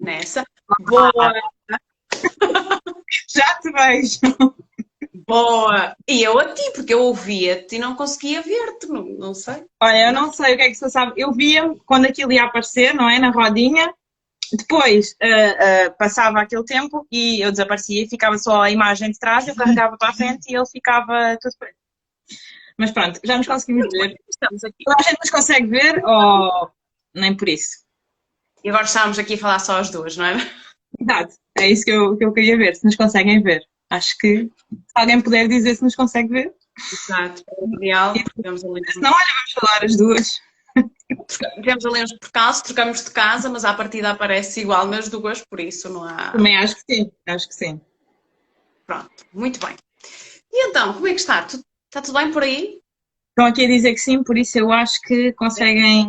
Nessa. Boa, Já te vejo. boa. E eu a ti, porque eu ouvia-te e não conseguia ver-te, não sei. Olha, eu não sei o que é que você sabe. Eu via quando aquilo ia aparecer, não é? Na rodinha. Depois passava aquele tempo e eu desaparecia e ficava só a imagem de trás, eu carregava para a frente e ele ficava tudo preto. Mas pronto, já nos conseguimos Muito bem, ver. estamos aqui. Toda a gente nos consegue ver ou nem por isso? E agora estamos aqui a falar só as duas, não é? Verdade. É isso que eu queria ver, se nos conseguem ver. Acho que se alguém puder dizer se nos consegue ver. Exato. Real, tivemos ali, Se não, olha, vamos falar as duas. tivemos ali uns percalços, trocamos de casa, mas à partida aparece igual nas duas, por isso não há. Também acho que sim, acho que sim. Pronto, muito bem. E então, como é que está? Está tudo bem por aí? Estão aqui a dizer que sim, por isso eu acho que conseguem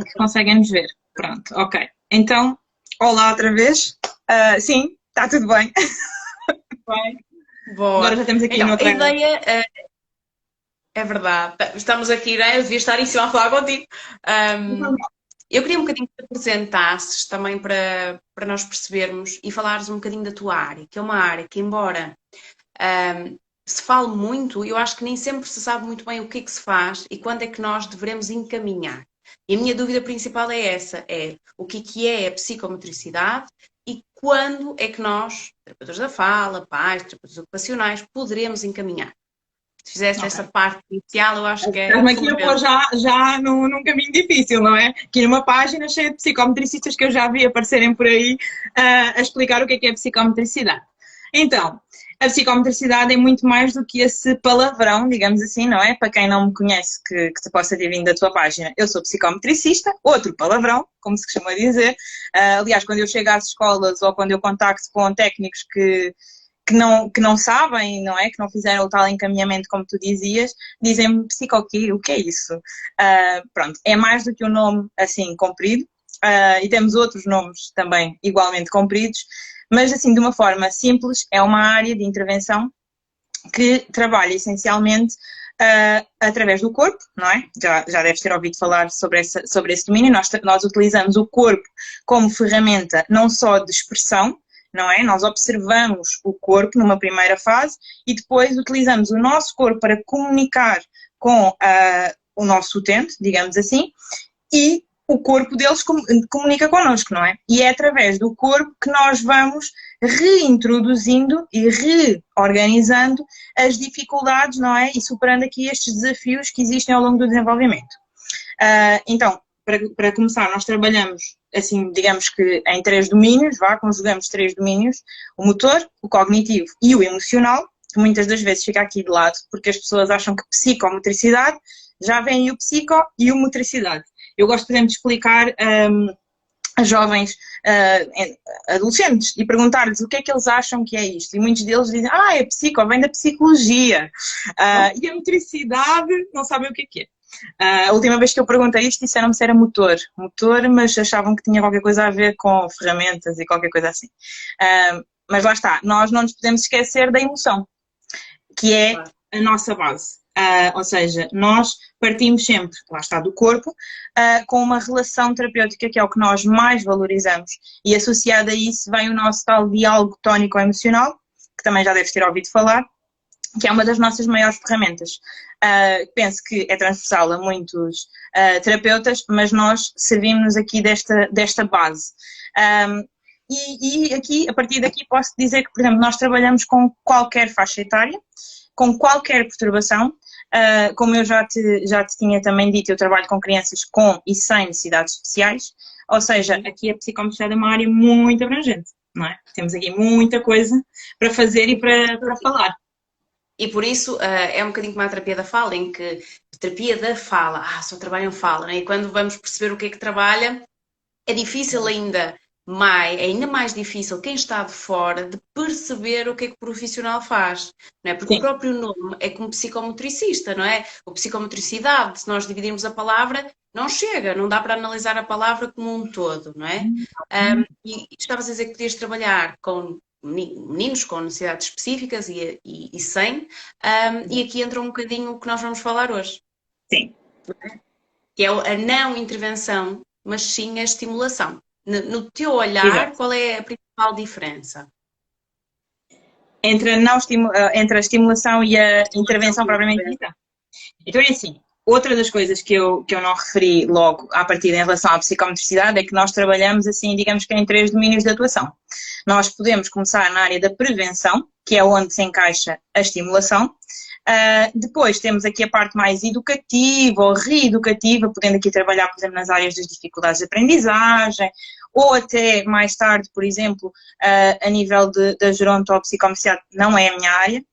nos ver. Pronto, ok. Então, olá outra vez. Sim, está tudo bem. Bem. Agora Boa. já temos aqui Então, a noutra. ideia é verdade. Estamos aqui, né? Eu devia estar em cima a falar contigo. Ahm, eu queria um bocadinho que te apresentasses também para nós percebermos e falares um bocadinho da tua área, que é uma área que, embora se fale muito, eu acho que nem sempre se sabe muito bem o que é que se faz e quando é que nós devemos encaminhar. E a minha dúvida principal é essa, é o que é a psicomotricidade e quando é que nós, terapeutas da fala, pais, terapeutas ocupacionais, poderemos encaminhar. Se fizesse essa Ok. parte inicial, eu acho que é Estás-me aqui a pôr fundamental. já num caminho difícil, não é? Aqui numa página cheia de psicometricistas que eu já vi aparecerem por aí a explicar o que é psicometricidade. Então, a psicometricidade é muito mais do que esse palavrão, digamos assim, não é? Para quem não me conhece, que te possa ter vindo da tua página, eu sou psicometricista, outro palavrão, como se costuma dizer. Aliás, quando eu chego às escolas ou quando eu contacto com técnicos que não sabem, não é? Que não fizeram o tal encaminhamento como tu dizias, dizem-me psico o que é isso? Pronto, é mais do que um nome assim comprido, e temos outros nomes também igualmente compridos, mas assim de uma forma simples, é uma área de intervenção que trabalha essencialmente através do corpo, não é? Já deves ter ouvido falar sobre esse domínio. Nós utilizamos o corpo como ferramenta não só de expressão, não é? Nós observamos o corpo numa primeira fase e depois utilizamos o nosso corpo para comunicar com o nosso utente, digamos assim, e o corpo deles comunica connosco, não é? E é através do corpo que nós vamos reintroduzindo e reorganizando as dificuldades, não é? E superando aqui estes desafios que existem ao longo do desenvolvimento. Então, para começar, nós trabalhamos, assim, digamos que em três domínios, conjugamos três domínios, o motor, o cognitivo e o emocional, que muitas das vezes fica aqui de lado, porque as pessoas acham que psicomotricidade já vem o psico e o motricidade. Eu gosto, por exemplo, de explicar a jovens adolescentes e perguntar-lhes o que é que eles acham que é isto. E muitos deles dizem, é psico, vem da psicologia. E a motricidade não sabem o que é. A última vez que eu perguntei isto, disseram-me se era motor, mas achavam que tinha qualquer coisa a ver com ferramentas e qualquer coisa assim. Mas lá está, nós não nos podemos esquecer da emoção, que é a nossa base. Ou seja, nós partimos sempre, lá está, do corpo, com uma relação terapêutica que é o que nós mais valorizamos. E associado a isso vem o nosso tal diálogo tónico-emocional, que também já deves ter ouvido falar, que é uma das nossas maiores ferramentas. Penso que é transversal a muitos terapeutas, mas nós servimos aqui desta base. E aqui, a partir daqui, posso dizer que, por exemplo, nós trabalhamos com qualquer faixa etária, com qualquer perturbação. Como eu já te tinha também dito, eu trabalho com crianças com e sem necessidades especiais, ou seja, aqui a psicomotricidade é uma área muito abrangente. não é? Temos aqui muita coisa para fazer e para falar. E por isso é um bocadinho como a terapia da fala, em que terapia da fala, só trabalham fala, né? E quando vamos perceber o que é que trabalha, é difícil é ainda mais difícil quem está de fora de perceber o que é que o profissional faz, não é? Porque o Sim. próprio nome é como psicomotricista, não é? Ou psicomotricidade, se nós dividirmos a palavra, não chega, não dá para analisar a palavra como um todo, não é? E estavas a dizer que podias trabalhar com meninos com necessidades específicas e sem, e aqui entra um bocadinho o que nós vamos falar hoje, Sim. que é a não intervenção, mas sim a estimulação. No teu olhar, Exato. qual é a principal diferença? Entre entre a estimulação e a intervenção propriamente dita. Então é assim, outra das coisas que eu não referi logo à partida em relação à psicomotricidade é que nós trabalhamos assim, digamos que em 3 domínios de atuação. Nós podemos começar na área da prevenção, que é onde se encaixa a estimulação. Depois temos aqui a parte mais educativa ou reeducativa, podendo aqui trabalhar, por exemplo, nas áreas das dificuldades de aprendizagem, ou até mais tarde, por exemplo, a nível da gerontopsicomotricidade, não é a minha área.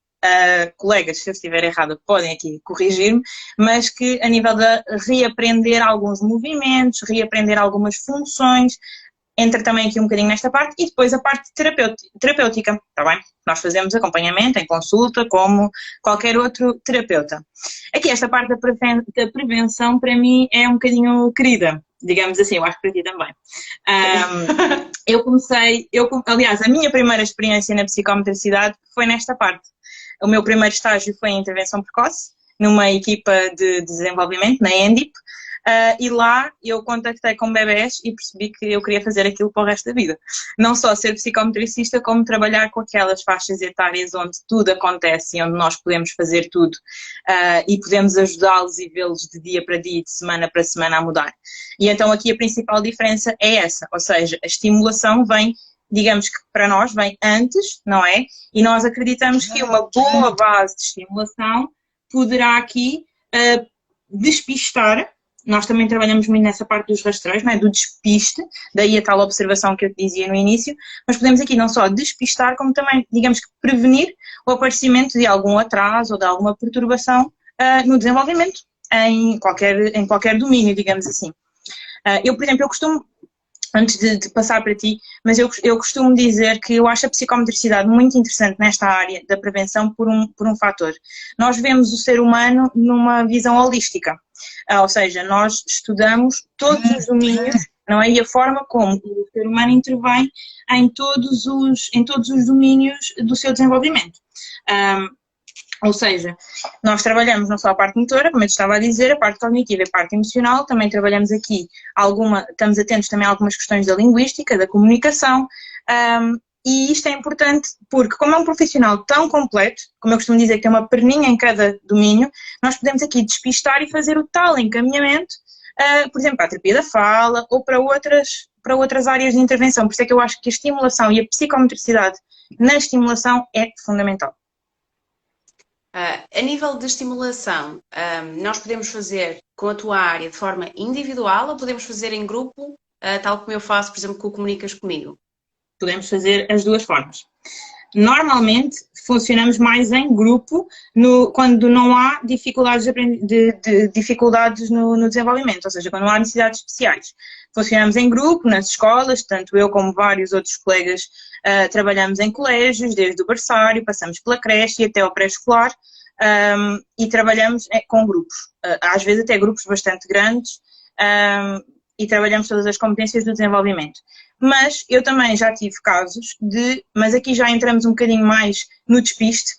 Colegas, se eu estiver errada, podem aqui corrigir-me, mas que a nível de reaprender alguns movimentos, reaprender algumas funções, entra também aqui um bocadinho nesta parte, e depois a parte terapêutica, está bem? Nós fazemos acompanhamento em consulta, como qualquer outro terapeuta. Aqui esta parte da prevenção, para mim, é um bocadinho querida, digamos assim, eu acho que para ti também. Aliás, a minha primeira experiência na psicomotricidade foi nesta parte. O meu primeiro estágio foi em intervenção precoce, numa equipa de desenvolvimento, na ENDIP, e lá eu contactei com bebés e percebi que eu queria fazer aquilo para o resto da vida. Não só ser psicomotricista, como trabalhar com aquelas faixas etárias onde tudo acontece e onde nós podemos fazer tudo e podemos ajudá-los e vê-los de dia para dia e de semana para semana a mudar. E então aqui a principal diferença é essa, ou seja, a estimulação vem, digamos que para nós vem antes, não é? E nós acreditamos que uma boa base de estimulação poderá aqui despistar. Nós também trabalhamos muito nessa parte dos rastreios, não é? Do despiste, daí a tal observação que eu te dizia no início, mas podemos aqui não só despistar, como também, digamos que, prevenir o aparecimento de algum atraso ou de alguma perturbação no desenvolvimento, em qualquer domínio, digamos assim. Eu, por exemplo, eu costumo, antes de passar para ti, mas eu costumo dizer que eu acho a psicomotricidade muito interessante nesta área da prevenção por um fator. Nós vemos o ser humano numa visão holística, ou seja, nós estudamos todos os domínios, não é? E a forma como o ser humano intervém em todos os domínios do seu desenvolvimento. Ou seja, nós trabalhamos não só a parte motora, como eu estava a dizer, a parte cognitiva e a parte emocional, também trabalhamos aqui estamos atentos também a algumas questões da linguística, da comunicação, e isto é importante porque, como é um profissional tão completo, como eu costumo dizer que tem uma perninha em cada domínio, nós podemos aqui despistar e fazer o tal encaminhamento, por exemplo, para a terapia da fala ou para outras áreas de intervenção. Por isso é que eu acho que a estimulação e a psicomotricidade na estimulação é fundamental. A nível de estimulação, nós podemos fazer com a tua área de forma individual ou podemos fazer em grupo, tal como eu faço, por exemplo, com o Comunicas Comigo? Podemos fazer as duas formas. Normalmente funcionamos mais em grupo quando não há dificuldades, dificuldades no desenvolvimento, ou seja, quando não há necessidades especiais. Funcionamos em grupo, nas escolas, tanto eu como vários outros colegas trabalhamos em colégios, desde o berçário, passamos pela creche e até ao pré-escolar, e trabalhamos com grupos, às vezes até grupos bastante grandes, e trabalhamos todas as competências do desenvolvimento. Mas eu também já tive casos mas aqui já entramos um bocadinho mais no despiste,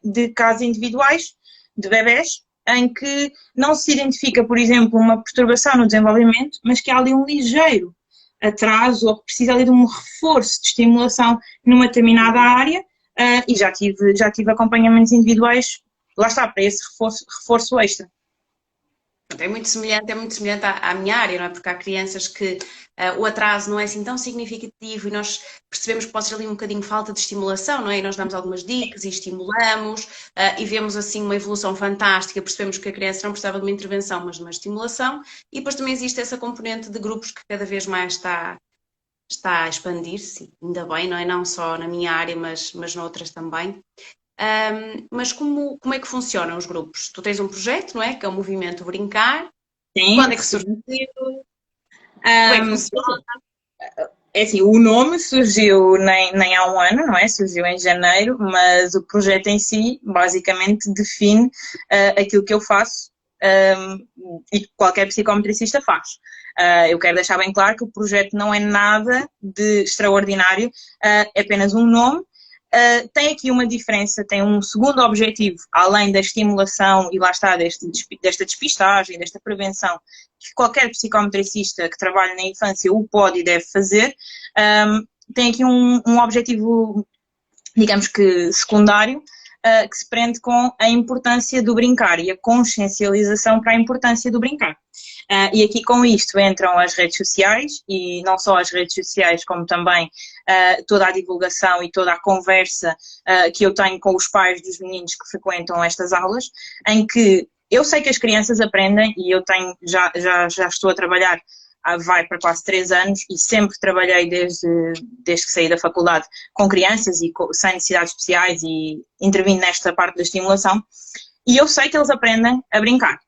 de casos individuais, de bebés, em que não se identifica, por exemplo, uma perturbação no desenvolvimento, mas que há ali um ligeiro atraso ou que precisa ali de um reforço de estimulação numa determinada área, e já tive acompanhamentos individuais, lá está, para esse reforço extra. É muito semelhante à minha área, não é? Porque há crianças que o atraso não é assim tão significativo e nós percebemos que pode ser ali um bocadinho falta de estimulação, não é? E nós damos algumas dicas e estimulamos e vemos assim uma evolução fantástica, percebemos que a criança não precisava de uma intervenção, mas de uma estimulação, e depois também existe essa componente de grupos que cada vez mais está está a expandir-se, ainda bem, não é? Não só na minha área, mas noutras também. Mas como é que funcionam os grupos? Tu tens um projeto, não é? Que é o Movimento Brincar. Sim, Quando é que surgiu? sim. Como é que Um, funciona? É assim, o nome surgiu nem há um ano, não é? Surgiu em janeiro, mas o projeto em si basicamente define aquilo que eu faço e que qualquer psicometricista faz. Eu quero deixar bem claro que o projeto não é nada de extraordinário, é apenas um nome. Tem aqui uma diferença, tem um segundo objetivo, além da estimulação e lá está, desta despistagem, desta prevenção, que qualquer psicometricista que trabalhe na infância o pode e deve fazer. Tem aqui um objetivo, digamos que secundário, que se prende com a importância do brincar e a consciencialização para a importância do brincar. E aqui com isto entram as redes sociais e não só as redes sociais, como também toda a divulgação e toda a conversa que eu tenho com os pais dos meninos que frequentam estas aulas, em que eu sei que as crianças aprendem e eu tenho, já estou a trabalhar vai para quase 3 anos e sempre trabalhei desde que saí da faculdade com crianças e sem necessidades especiais e intervindo nesta parte da estimulação e eu sei que eles aprendem a brincar.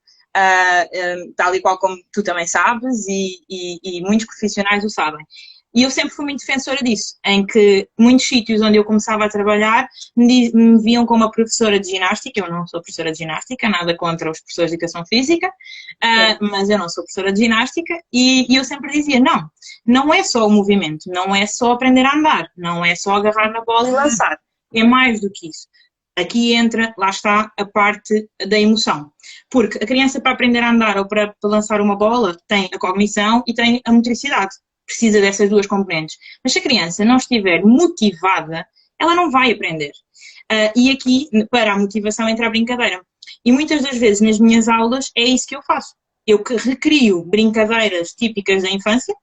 Tal e qual como tu também sabes e muitos profissionais o sabem. E eu sempre fui muito defensora disso, em que muitos sítios onde eu começava a trabalhar me viam como uma professora de ginástica. Eu não sou professora de ginástica, nada contra os professores de educação física, mas eu não sou professora de ginástica e eu sempre dizia, não é só o movimento, não é só aprender a andar, não é só agarrar na bola e lançar, é mais do que isso. Aqui entra, lá está, a parte da emoção. Porque a criança, para aprender a andar ou para lançar uma bola, tem a cognição e tem a motricidade. Precisa dessas duas componentes. Mas se a criança não estiver motivada, ela não vai aprender. E aqui, para a motivação, entra a brincadeira. E muitas das vezes, nas minhas aulas, é isso que eu faço. Eu recrio brincadeiras típicas da infância,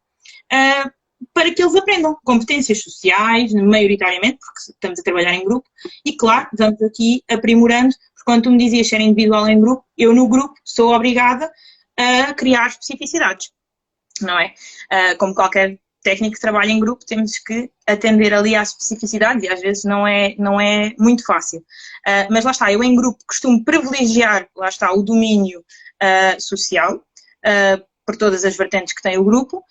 para que eles aprendam competências sociais, maioritariamente, porque estamos a trabalhar em grupo, e claro, vamos aqui aprimorando, porque quando tu me dizias ser individual em grupo, eu no grupo sou obrigada a criar especificidades, não é? Como qualquer técnico que trabalha em grupo, temos que atender ali às especificidades e às vezes não é muito fácil. Mas lá está, eu em grupo costumo privilegiar, lá está, o domínio social, por todas as vertentes que tem o grupo,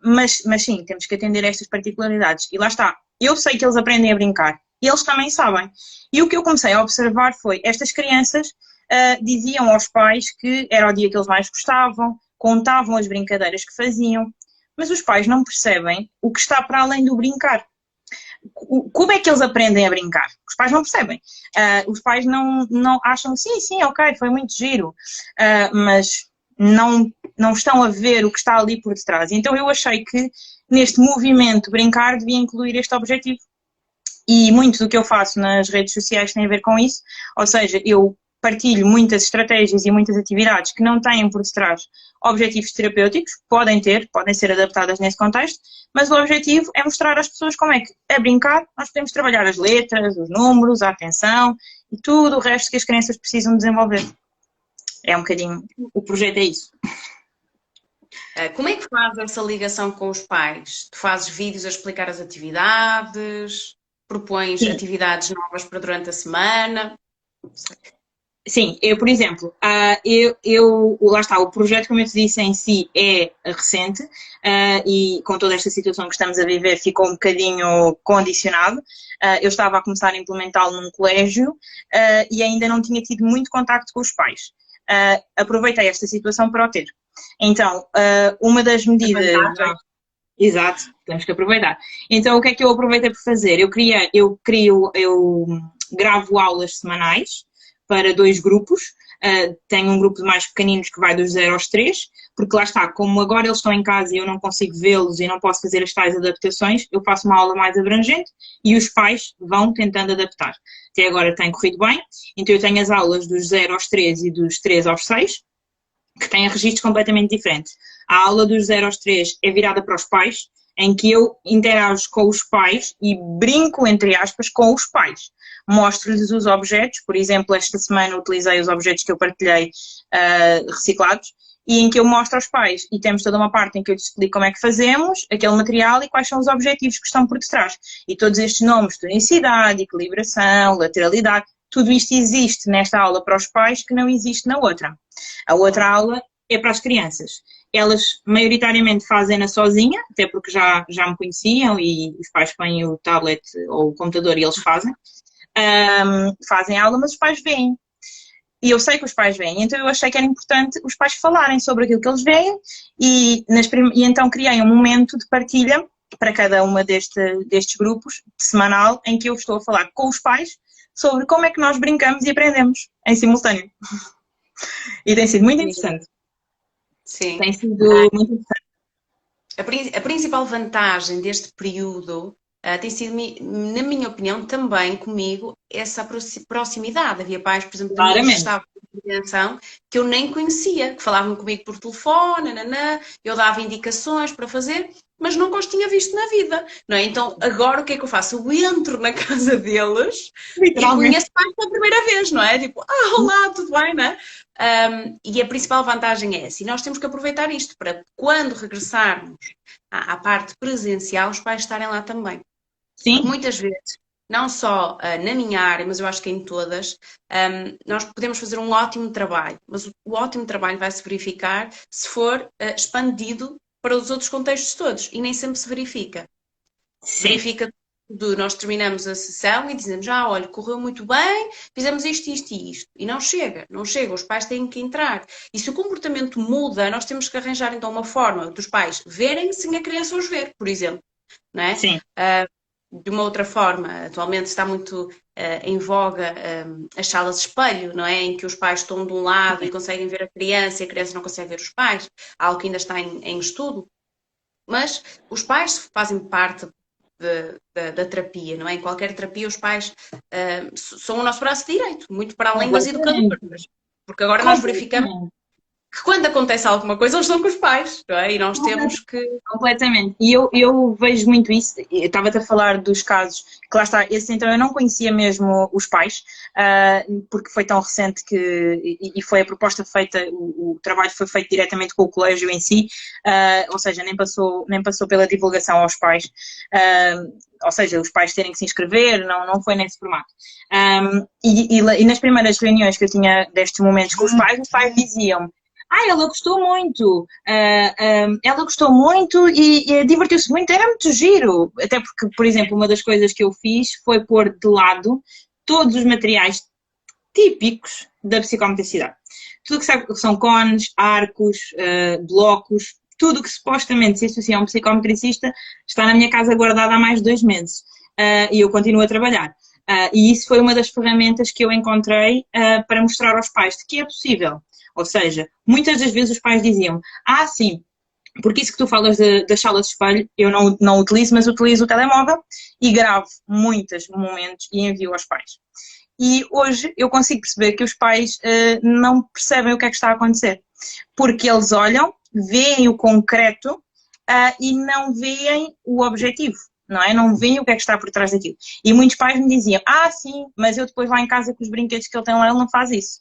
mas sim, temos que atender a estas particularidades. E lá está, eu sei que eles aprendem a brincar, e eles também sabem. E o que eu comecei a observar foi, estas crianças diziam aos pais que era o dia que eles mais gostavam, contavam as brincadeiras que faziam, mas os pais não percebem o que está para além do brincar. Como é que eles aprendem a brincar? Os pais não percebem. Os pais não acham, sim, ok, foi muito giro, mas não estão a ver o que está ali por detrás. Então eu achei que neste movimento brincar devia incluir este objetivo. E muito do que eu faço nas redes sociais tem a ver com isso, ou seja, eu partilho muitas estratégias e muitas atividades que não têm por detrás objetivos terapêuticos, podem ser adaptadas nesse contexto, mas o objetivo é mostrar às pessoas como é que, a brincar, nós podemos trabalhar as letras, os números, a atenção e tudo o resto que as crianças precisam desenvolver. É um bocadinho, o projeto é isso. Como é que fazes essa ligação com os pais? Tu fazes vídeos a explicar as atividades? Propões Sim. Atividades novas para durante a semana? Sim, eu, por exemplo, lá está, o projeto, como eu te disse, em si é recente e com toda esta situação que estamos a viver ficou um bocadinho condicionado. Eu estava a começar a implementá-lo num colégio e ainda não tinha tido muito contacto com os pais. Aproveitei esta situação para o ter. Então, uma das medidas... Exato, temos que aproveitar. Então, o que é que eu aproveitei por fazer? Eu gravo aulas semanais para 2 grupos. Tenho um grupo de mais pequeninos que vai dos 0 aos 3, porque lá está, como agora eles estão em casa e eu não consigo vê-los e não posso fazer as tais adaptações, eu faço uma aula mais abrangente e os pais vão tentando adaptar. Até agora tem corrido bem, então eu tenho as aulas dos 0 aos 3 e dos 3 aos 6, que têm registros completamente diferentes. A aula dos 0 aos 3 é virada para os pais, em que eu interajo com os pais e brinco, entre aspas, com os pais. Mostro-lhes os objetos, por exemplo, esta semana utilizei os objetos que eu partilhei reciclados e em que eu mostro aos pais, e temos toda uma parte em que eu lhes explico como é que fazemos aquele material e quais são os objetivos que estão por detrás. E todos estes nomes, tonicidade, equilibração, lateralidade, tudo isto existe nesta aula para os pais que não existe na outra. A outra aula é para as crianças. Elas maioritariamente fazem-na sozinha, até porque já me conheciam e os pais põem o tablet ou o computador e eles fazem. Fazem a aula, mas os pais veem. E eu sei que os pais veem, então eu achei que era importante os pais falarem sobre aquilo que eles veem e então criei um momento de partilha para cada uma destes grupos, semanal, em que eu estou a falar com os pais sobre como é que nós brincamos e aprendemos em simultâneo. E tem sido muito interessante. Sim. Tem sido muito interessante. A principal vantagem deste período tem sido, na minha opinião, também comigo, essa proximidade. Havia pais, por exemplo, da minha gestava de intervenção que eu nem conhecia, que falavam comigo por telefone, nanã, eu dava indicações para fazer, mas nunca os tinha visto na vida, não é? Então, agora o que é que eu faço? Eu entro na casa deles e conheço pais pela primeira vez, não é? Tipo, olá, tudo bem, não é? E a principal vantagem é essa. E nós temos que aproveitar isto para, quando regressarmos à parte presencial, os pais estarem lá também. Sim. Porque muitas vezes, não só na minha área, mas eu acho que em todas, nós podemos fazer um ótimo trabalho, mas o ótimo trabalho vai se verificar se for expandido para os outros contextos todos, e nem sempre se verifica. Sim. Verifica tudo, nós terminamos a sessão e dizemos, olha, correu muito bem, fizemos isto, isto e isto. E não chega, os pais têm que entrar. E se o comportamento muda, nós temos que arranjar então uma forma dos pais verem sem a criança os ver, por exemplo. Não é? Sim. De uma outra forma, atualmente está muito em voga as salas de espelho, não é? Em que os pais estão de um lado e conseguem ver a criança não consegue ver os pais, algo que ainda está em estudo. Mas os pais fazem parte da terapia, não é? Em qualquer terapia os pais são o nosso braço direito, muito para além das educadoras. Porque agora nós verificamos que quando acontece alguma coisa, eles estão com os pais, não é? E nós temos que... Completamente. E eu vejo muito isso. Eu estava-te a falar dos casos, que lá está, esse então eu não conhecia mesmo os pais, porque foi tão recente e foi a proposta feita, o trabalho foi feito diretamente com o colégio em si, ou seja, nem passou pela divulgação aos pais, ou seja, os pais terem que se inscrever, não foi nesse formato. E nas primeiras reuniões que eu tinha destes momentos com os pais diziam ela gostou muito, e divertiu-se muito, era muito giro. Até porque, por exemplo, uma das coisas que eu fiz foi pôr de lado todos os materiais típicos da psicomotricidade. Tudo que são cones, arcos, blocos, tudo que supostamente se associa a um psicometricista está na minha casa guardado há mais de 2 meses. E eu continuo a trabalhar. E isso foi uma das ferramentas que eu encontrei para mostrar aos pais de que é possível. Ou seja, muitas das vezes os pais diziam, sim, porque isso que tu falas das salas de espelho, eu não utilizo, mas utilizo o telemóvel e gravo muitos momentos e envio aos pais. E hoje eu consigo perceber que os pais não percebem o que é que está a acontecer, porque eles olham, veem o concreto e não veem o objetivo. Não é? Não veem o que é que está por trás daquilo. E muitos pais me diziam, sim, mas eu depois lá em casa com os brinquedos que ele tem lá, ele não faz isso.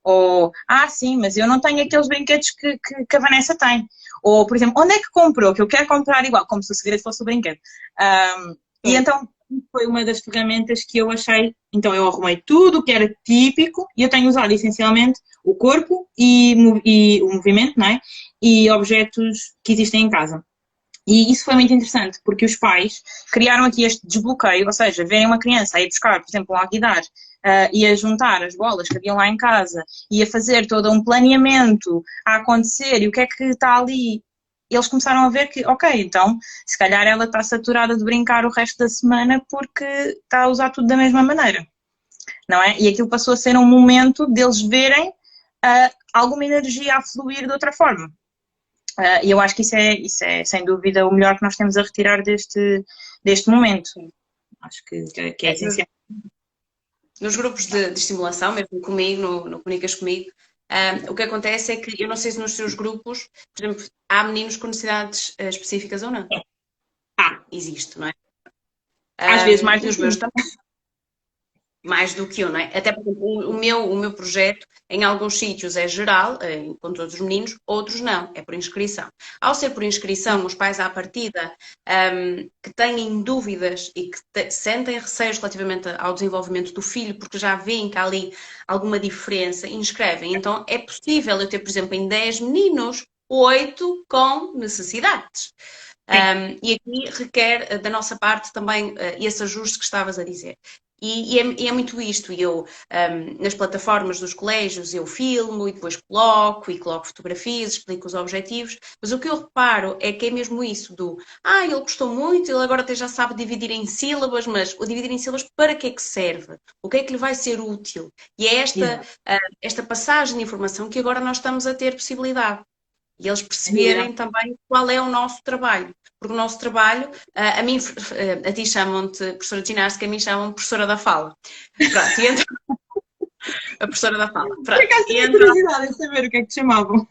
Ou, sim, mas eu não tenho aqueles brinquedos que a Vanessa tem. Ou, por exemplo, onde é que comprou? Que eu quero comprar igual, como se o segredo fosse o brinquedo. E então foi uma das ferramentas que eu achei. Então eu arrumei tudo o que era típico e eu tenho usado essencialmente o corpo e o movimento, não é? E objetos que existem em casa. E isso foi muito interessante, porque os pais criaram aqui este desbloqueio, ou seja, verem uma criança a ir buscar, por exemplo, um alguidar, e a juntar as bolas que haviam lá em casa, e a fazer todo um planeamento a acontecer, e o que é que está ali. Eles começaram a ver que, ok, então, se calhar ela está saturada de brincar o resto da semana porque está a usar tudo da mesma maneira, não é? E aquilo passou a ser um momento deles verem alguma energia a fluir de outra forma. E eu acho que isso é, sem dúvida, o melhor que nós temos a retirar deste momento. Acho que é essencial. Nos grupos de estimulação, mesmo comigo, no Comunicas Comigo, o que acontece é que, eu não sei se nos seus grupos, por exemplo, há meninos com necessidades específicas ou não. Existe, não é? Às vezes mais nos meus também. mais do que eu, não é? Até porque o meu projeto, em alguns sítios é geral, com todos os meninos, outros não, é por inscrição. Ao ser por inscrição, os pais à partida que têm dúvidas e que sentem receios relativamente ao desenvolvimento do filho, porque já veem que há ali alguma diferença, inscrevem. Então é possível eu ter, por exemplo, em 10 meninos, 8 com necessidades. E aqui requer da nossa parte também esse ajuste que estavas a dizer. E é muito isto, eu nas plataformas dos colégios eu filmo e depois coloco fotografias, explico os objetivos, mas o que eu reparo é que é mesmo isso ele gostou muito, ele agora até já sabe dividir em sílabas, mas o dividir em sílabas para que é que serve? O que é que lhe vai ser útil? E é esta passagem de informação que agora nós estamos a ter possibilidade. E eles perceberem também qual é o nosso trabalho. Porque o nosso trabalho, a ti chamam-te professora de ginástica, a mim chamam-me professora da fala. Pronto, e entra a professora da fala. Por acaso tenho curiosidade em saber o que é que te chamavam.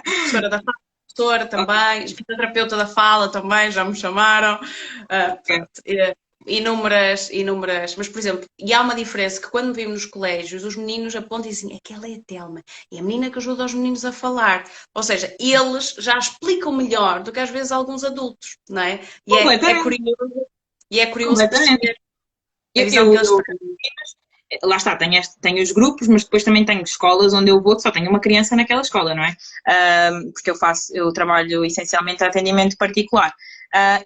Professora da fala, professora também, fisioterapeuta da fala também, já me chamaram. Inúmeras, mas por exemplo, e há uma diferença que quando vimos nos colégios, os meninos apontam e dizem, aquela é a Telma, é a menina que ajuda os meninos a falar. Ou seja, eles já explicam melhor do que às vezes alguns adultos, não é? E é curioso perceber a visão que eles têm. Lá está, tenho os grupos, mas depois também tenho escolas onde eu vou que só tenho uma criança naquela escola, não é? Porque eu trabalho essencialmente atendimento particular.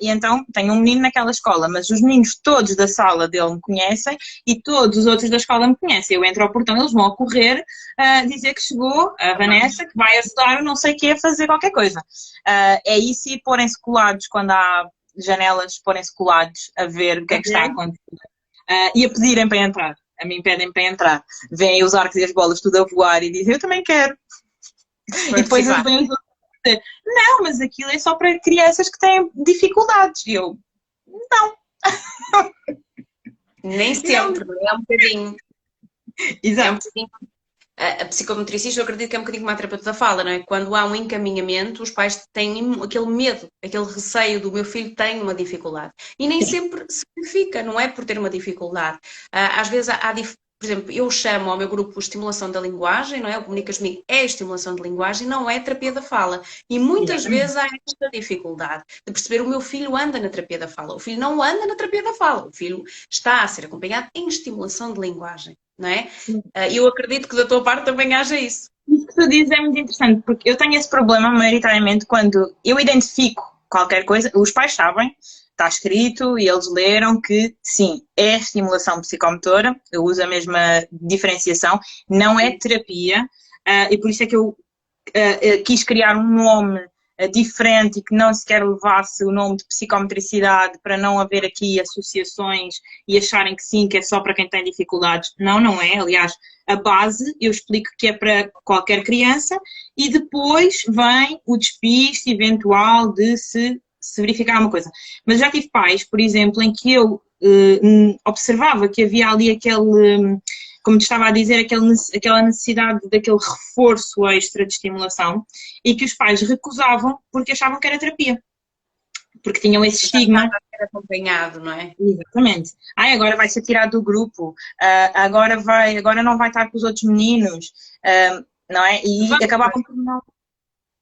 E então tenho um menino naquela escola, mas os meninos todos da sala dele me conhecem e todos os outros da escola me conhecem. Eu entro ao portão, eles vão a correr dizer que chegou a Vanessa, que vai ajudar o não sei o que a fazer qualquer coisa. É isso, e porem-se colados quando há janelas, porem-se colados a ver o que é que está a acontecer. E a pedirem para entrar. A mim pedem para entrar. Vêm os arcos e as bolas tudo a voar e dizem, eu também quero. E depois eles vêm dizer, não, mas aquilo é só para crianças que têm dificuldades. E eu, não. Nem sempre, é um bocadinho. Exato. É um bocadinho. A psicometricista, eu acredito que é um bocadinho como a terapeuta da fala, não é? Quando há um encaminhamento, os pais têm aquele medo, aquele receio do meu filho tem uma dificuldade. E nem sempre significa, não é por ter uma dificuldade. Às vezes por exemplo, eu chamo ao meu grupo estimulação da linguagem, não é? O Comunicas Comigo é estimulação de linguagem, não é terapia da fala. E muitas vezes há esta dificuldade de perceber o meu filho anda na terapia da fala. O filho não anda na terapia da fala. O filho está a ser acompanhado em estimulação de linguagem, não é? Eu acredito que da tua parte também haja isso. Isso que tu dizes é muito interessante, porque eu tenho esse problema maioritariamente quando eu identifico qualquer coisa, os pais sabem, está escrito e eles leram que sim, é estimulação psicomotora, eu uso a mesma diferenciação, não é terapia, e por isso é que eu quis criar um nome diferente e que não sequer levasse o nome de psicometricidade para não haver aqui associações e acharem que sim, que é só para quem tem dificuldades. Não, não é. Aliás, a base eu explico que é para qualquer criança e depois vem o despiste eventual de se verificar uma coisa. Mas já tive pais, por exemplo, em que eu observava que havia ali aquele, como te estava a dizer, aquela necessidade daquele reforço extra de estimulação e que os pais recusavam porque achavam que era terapia. Porque tinham esse estigma. Era acompanhado, não é? Exatamente. Agora vai ser tirado do grupo, agora não vai estar com os outros meninos, não é? E acabavam por não...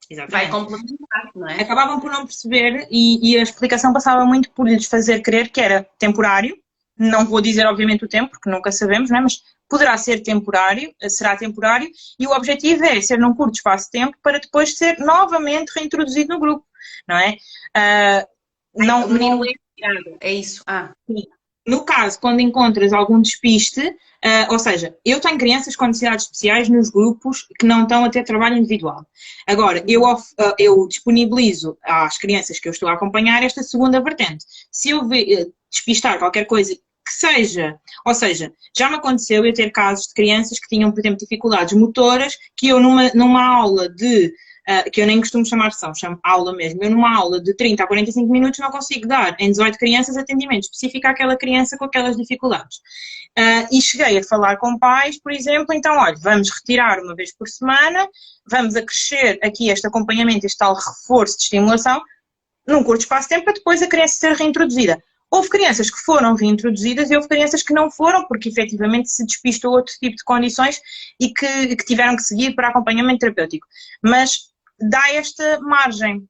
Exatamente. Vai complementar, não é? Acabavam por não perceber e a explicação passava muito por lhes fazer crer que era temporário. Não vou dizer, obviamente, o tempo, porque nunca sabemos, não é? Mas poderá ser temporário, será temporário, e o objetivo é ser num curto espaço de tempo para depois ser novamente reintroduzido no grupo, não é? O menino é tirado, é isso. Sim. No caso, quando encontras algum despiste, ou seja, eu tenho crianças com necessidades especiais nos grupos que não estão a ter trabalho individual. Agora, eu disponibilizo às crianças que eu estou a acompanhar esta segunda vertente. Se eu despistar qualquer coisa que seja, ou seja, já me aconteceu eu ter casos de crianças que tinham, por exemplo, dificuldades motoras, que eu numa aula que eu nem costumo chamar sessão, chamo aula mesmo. Eu numa aula de 30 a 45 minutos não consigo dar em 18 crianças atendimento específico àquela criança com aquelas dificuldades. E cheguei a falar com pais, por exemplo, então, olha, vamos retirar uma vez por semana, vamos acrescer aqui este acompanhamento, este tal reforço de estimulação, num curto espaço de tempo, para depois a criança ser reintroduzida. Houve crianças que foram reintroduzidas e houve crianças que não foram, porque efetivamente se despistou outro tipo de condições e que tiveram que seguir para acompanhamento terapêutico. Mas dá esta margem,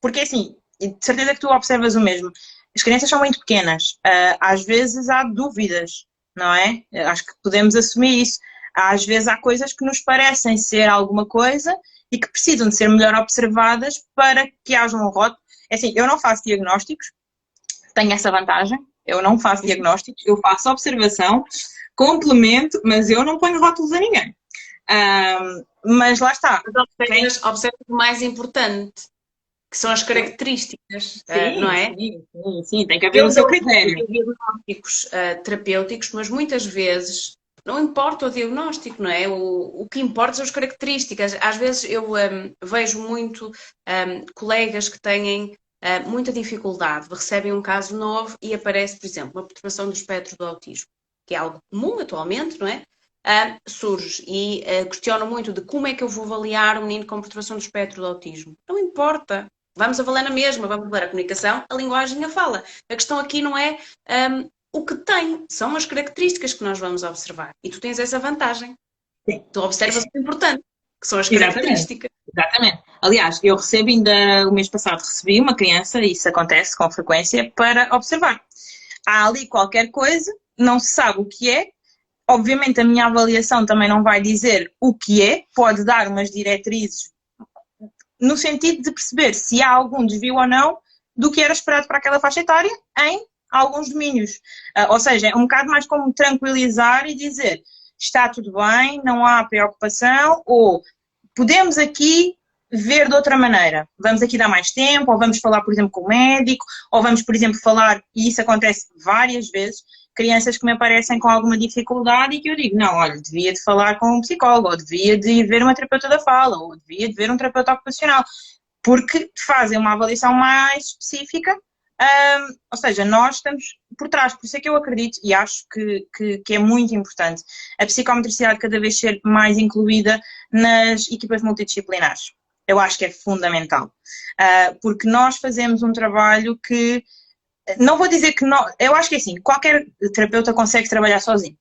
porque assim, de certeza que tu observas o mesmo, as crianças são muito pequenas, às vezes há dúvidas, não é? Acho que podemos assumir isso. Às vezes há coisas que nos parecem ser alguma coisa e que precisam de ser melhor observadas para que haja um rótulo. É assim, eu não faço diagnósticos, tenho essa vantagem, eu não faço diagnósticos, eu faço observação, complemento, mas eu não ponho rótulos a ninguém. Mas lá está. Observa o mais importante, que são as características, não é? Sim, tem que haver o seu critério. Eu diagnósticos terapêuticos, mas muitas vezes não importa o diagnóstico, não é? O que importa são as características. Às vezes eu vejo muito colegas que têm muita dificuldade, recebem um caso novo e aparece, por exemplo, uma perturbação do espectro do autismo, que é algo comum atualmente, não é? Surge e questionam muito de como é que eu vou avaliar um menino com perturbação do espectro do autismo. Não importa. Vamos avaliar na mesma, vamos avaliar a comunicação, a linguagem e a fala. A questão aqui não é o que tem, são as características que nós vamos observar. E tu tens essa vantagem. Sim. Tu observas o importante, que são as características. Exatamente. Aliás, eu recebo ainda, o mês passado recebi uma criança, e isso acontece com frequência, para observar. Há ali qualquer coisa, não se sabe o que é. Obviamente a minha avaliação também não vai dizer o que é, pode dar umas diretrizes no sentido de perceber se há algum desvio ou não do que era esperado para aquela faixa etária em alguns domínios. Ou seja, é um bocado mais como tranquilizar e dizer está tudo bem, não há preocupação, ou podemos aqui ver de outra maneira. Vamos aqui dar mais tempo, ou vamos falar, por exemplo, com o médico, ou vamos, por exemplo, falar, e isso acontece várias vezes, crianças que me aparecem com alguma dificuldade e que eu digo, não, olha, devia de falar com um psicólogo, ou devia de ver uma terapeuta da fala, ou devia de ver um terapeuta ocupacional, porque fazem uma avaliação mais específica, ou seja, nós estamos por trás, por isso é que eu acredito e acho que é muito importante a psicometricidade cada vez ser mais incluída nas equipas multidisciplinares. Eu acho que é fundamental, porque nós fazemos um trabalho que não vou dizer que não, eu acho que é assim, qualquer terapeuta consegue trabalhar sozinho.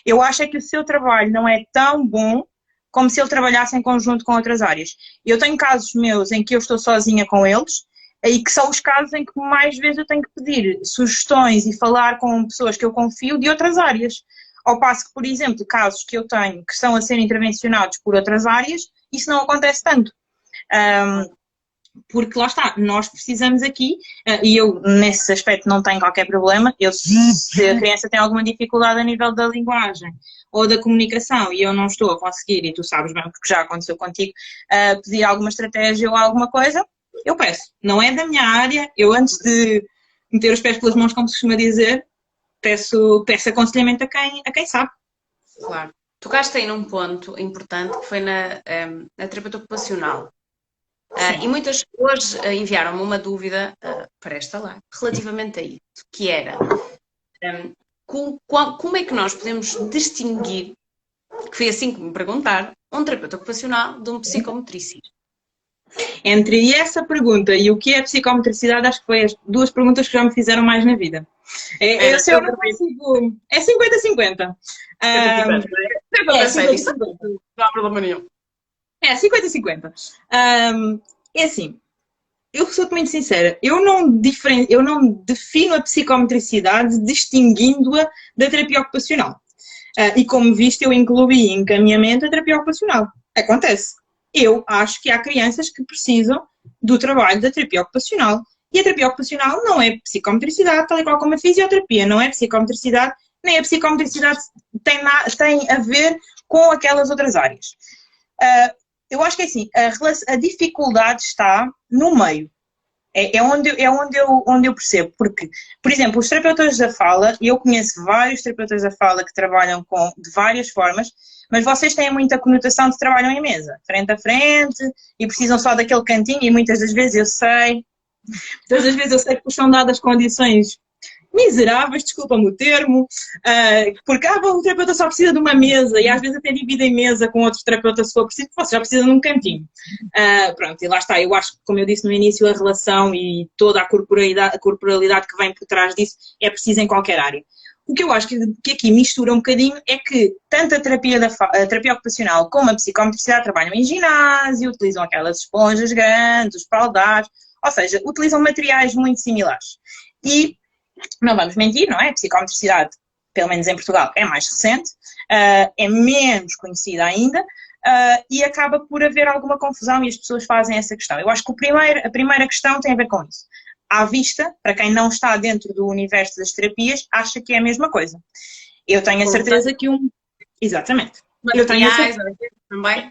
Eu acho é que o seu trabalho não é tão bom como se ele trabalhasse em conjunto com outras áreas. Eu tenho casos meus em que eu estou sozinha com eles e que são os casos em que mais vezes eu tenho que pedir sugestões e falar com pessoas que eu confio de outras áreas. Ao passo que, por exemplo, casos que eu tenho que estão a ser intervencionados por outras áreas, isso não acontece tanto. Porque lá está, nós precisamos aqui, e eu nesse aspecto não tenho qualquer problema, se a criança tem alguma dificuldade a nível da linguagem ou da comunicação e eu não estou a conseguir, e tu sabes bem porque já aconteceu contigo, pedir alguma estratégia ou alguma coisa, eu peço. Não é da minha área, eu antes de meter os pés pelas mãos, como se costuma dizer, peço aconselhamento a quem sabe. Claro. Tocaste aí num ponto importante que foi na terapeuta ocupacional. E muitas hoje enviaram-me uma dúvida para esta lá, relativamente a isso, que era como é que nós podemos distinguir, que foi assim que me perguntaram, um terapeuta ocupacional de um psicometricista? Entre essa pergunta e o que é psicometricidade, acho que foi as duas perguntas que já me fizeram mais na vida. Eu não consigo... É 50-50. Não há problema nenhum. É 50-50. É assim, eu sou-te muito sincera, eu não defino a psicometricidade distinguindo-a da terapia ocupacional. E como viste, eu incluí em encaminhamento a terapia ocupacional. Acontece. Eu acho que há crianças que precisam do trabalho da terapia ocupacional. E a terapia ocupacional não é psicometricidade, tal e qual como a fisioterapia, não é psicometricidade, nem a psicometricidade tem a ver com aquelas outras áreas. Eu acho que é assim, a dificuldade está no meio. É onde eu percebo. Porque, por exemplo, os terapeutas da fala, eu conheço vários terapeutas da fala que trabalham de várias formas, mas vocês têm muita conotação de trabalham em mesa, frente a frente, e precisam só daquele cantinho, e muitas das vezes eu sei que são dadas condições miseráveis, desculpa-me o termo, porque o terapeuta só precisa de uma mesa e às vezes até divide em mesa com outro terapeuta se for preciso, você já precisa de um cantinho. Pronto, e lá está, eu acho que, como eu disse no início, a relação e toda a corporalidade que vem por trás disso é precisa em qualquer área. O que eu acho que aqui mistura um bocadinho é que tanto a terapia ocupacional como a psicomotricidade trabalham em ginásio, utilizam aquelas esponjas grandes, os fraldares, ou seja, utilizam materiais muito similares. E não vamos mentir, não é? A psicomotricidade, pelo menos em Portugal, é mais recente, é menos conhecida ainda e acaba por haver alguma confusão e as pessoas fazem essa questão. Eu acho que a primeira questão tem a ver com isso. À vista, para quem não está dentro do universo das terapias, acha que é a mesma coisa. Eu tenho a certeza que Exatamente. Eu tenho a certeza também.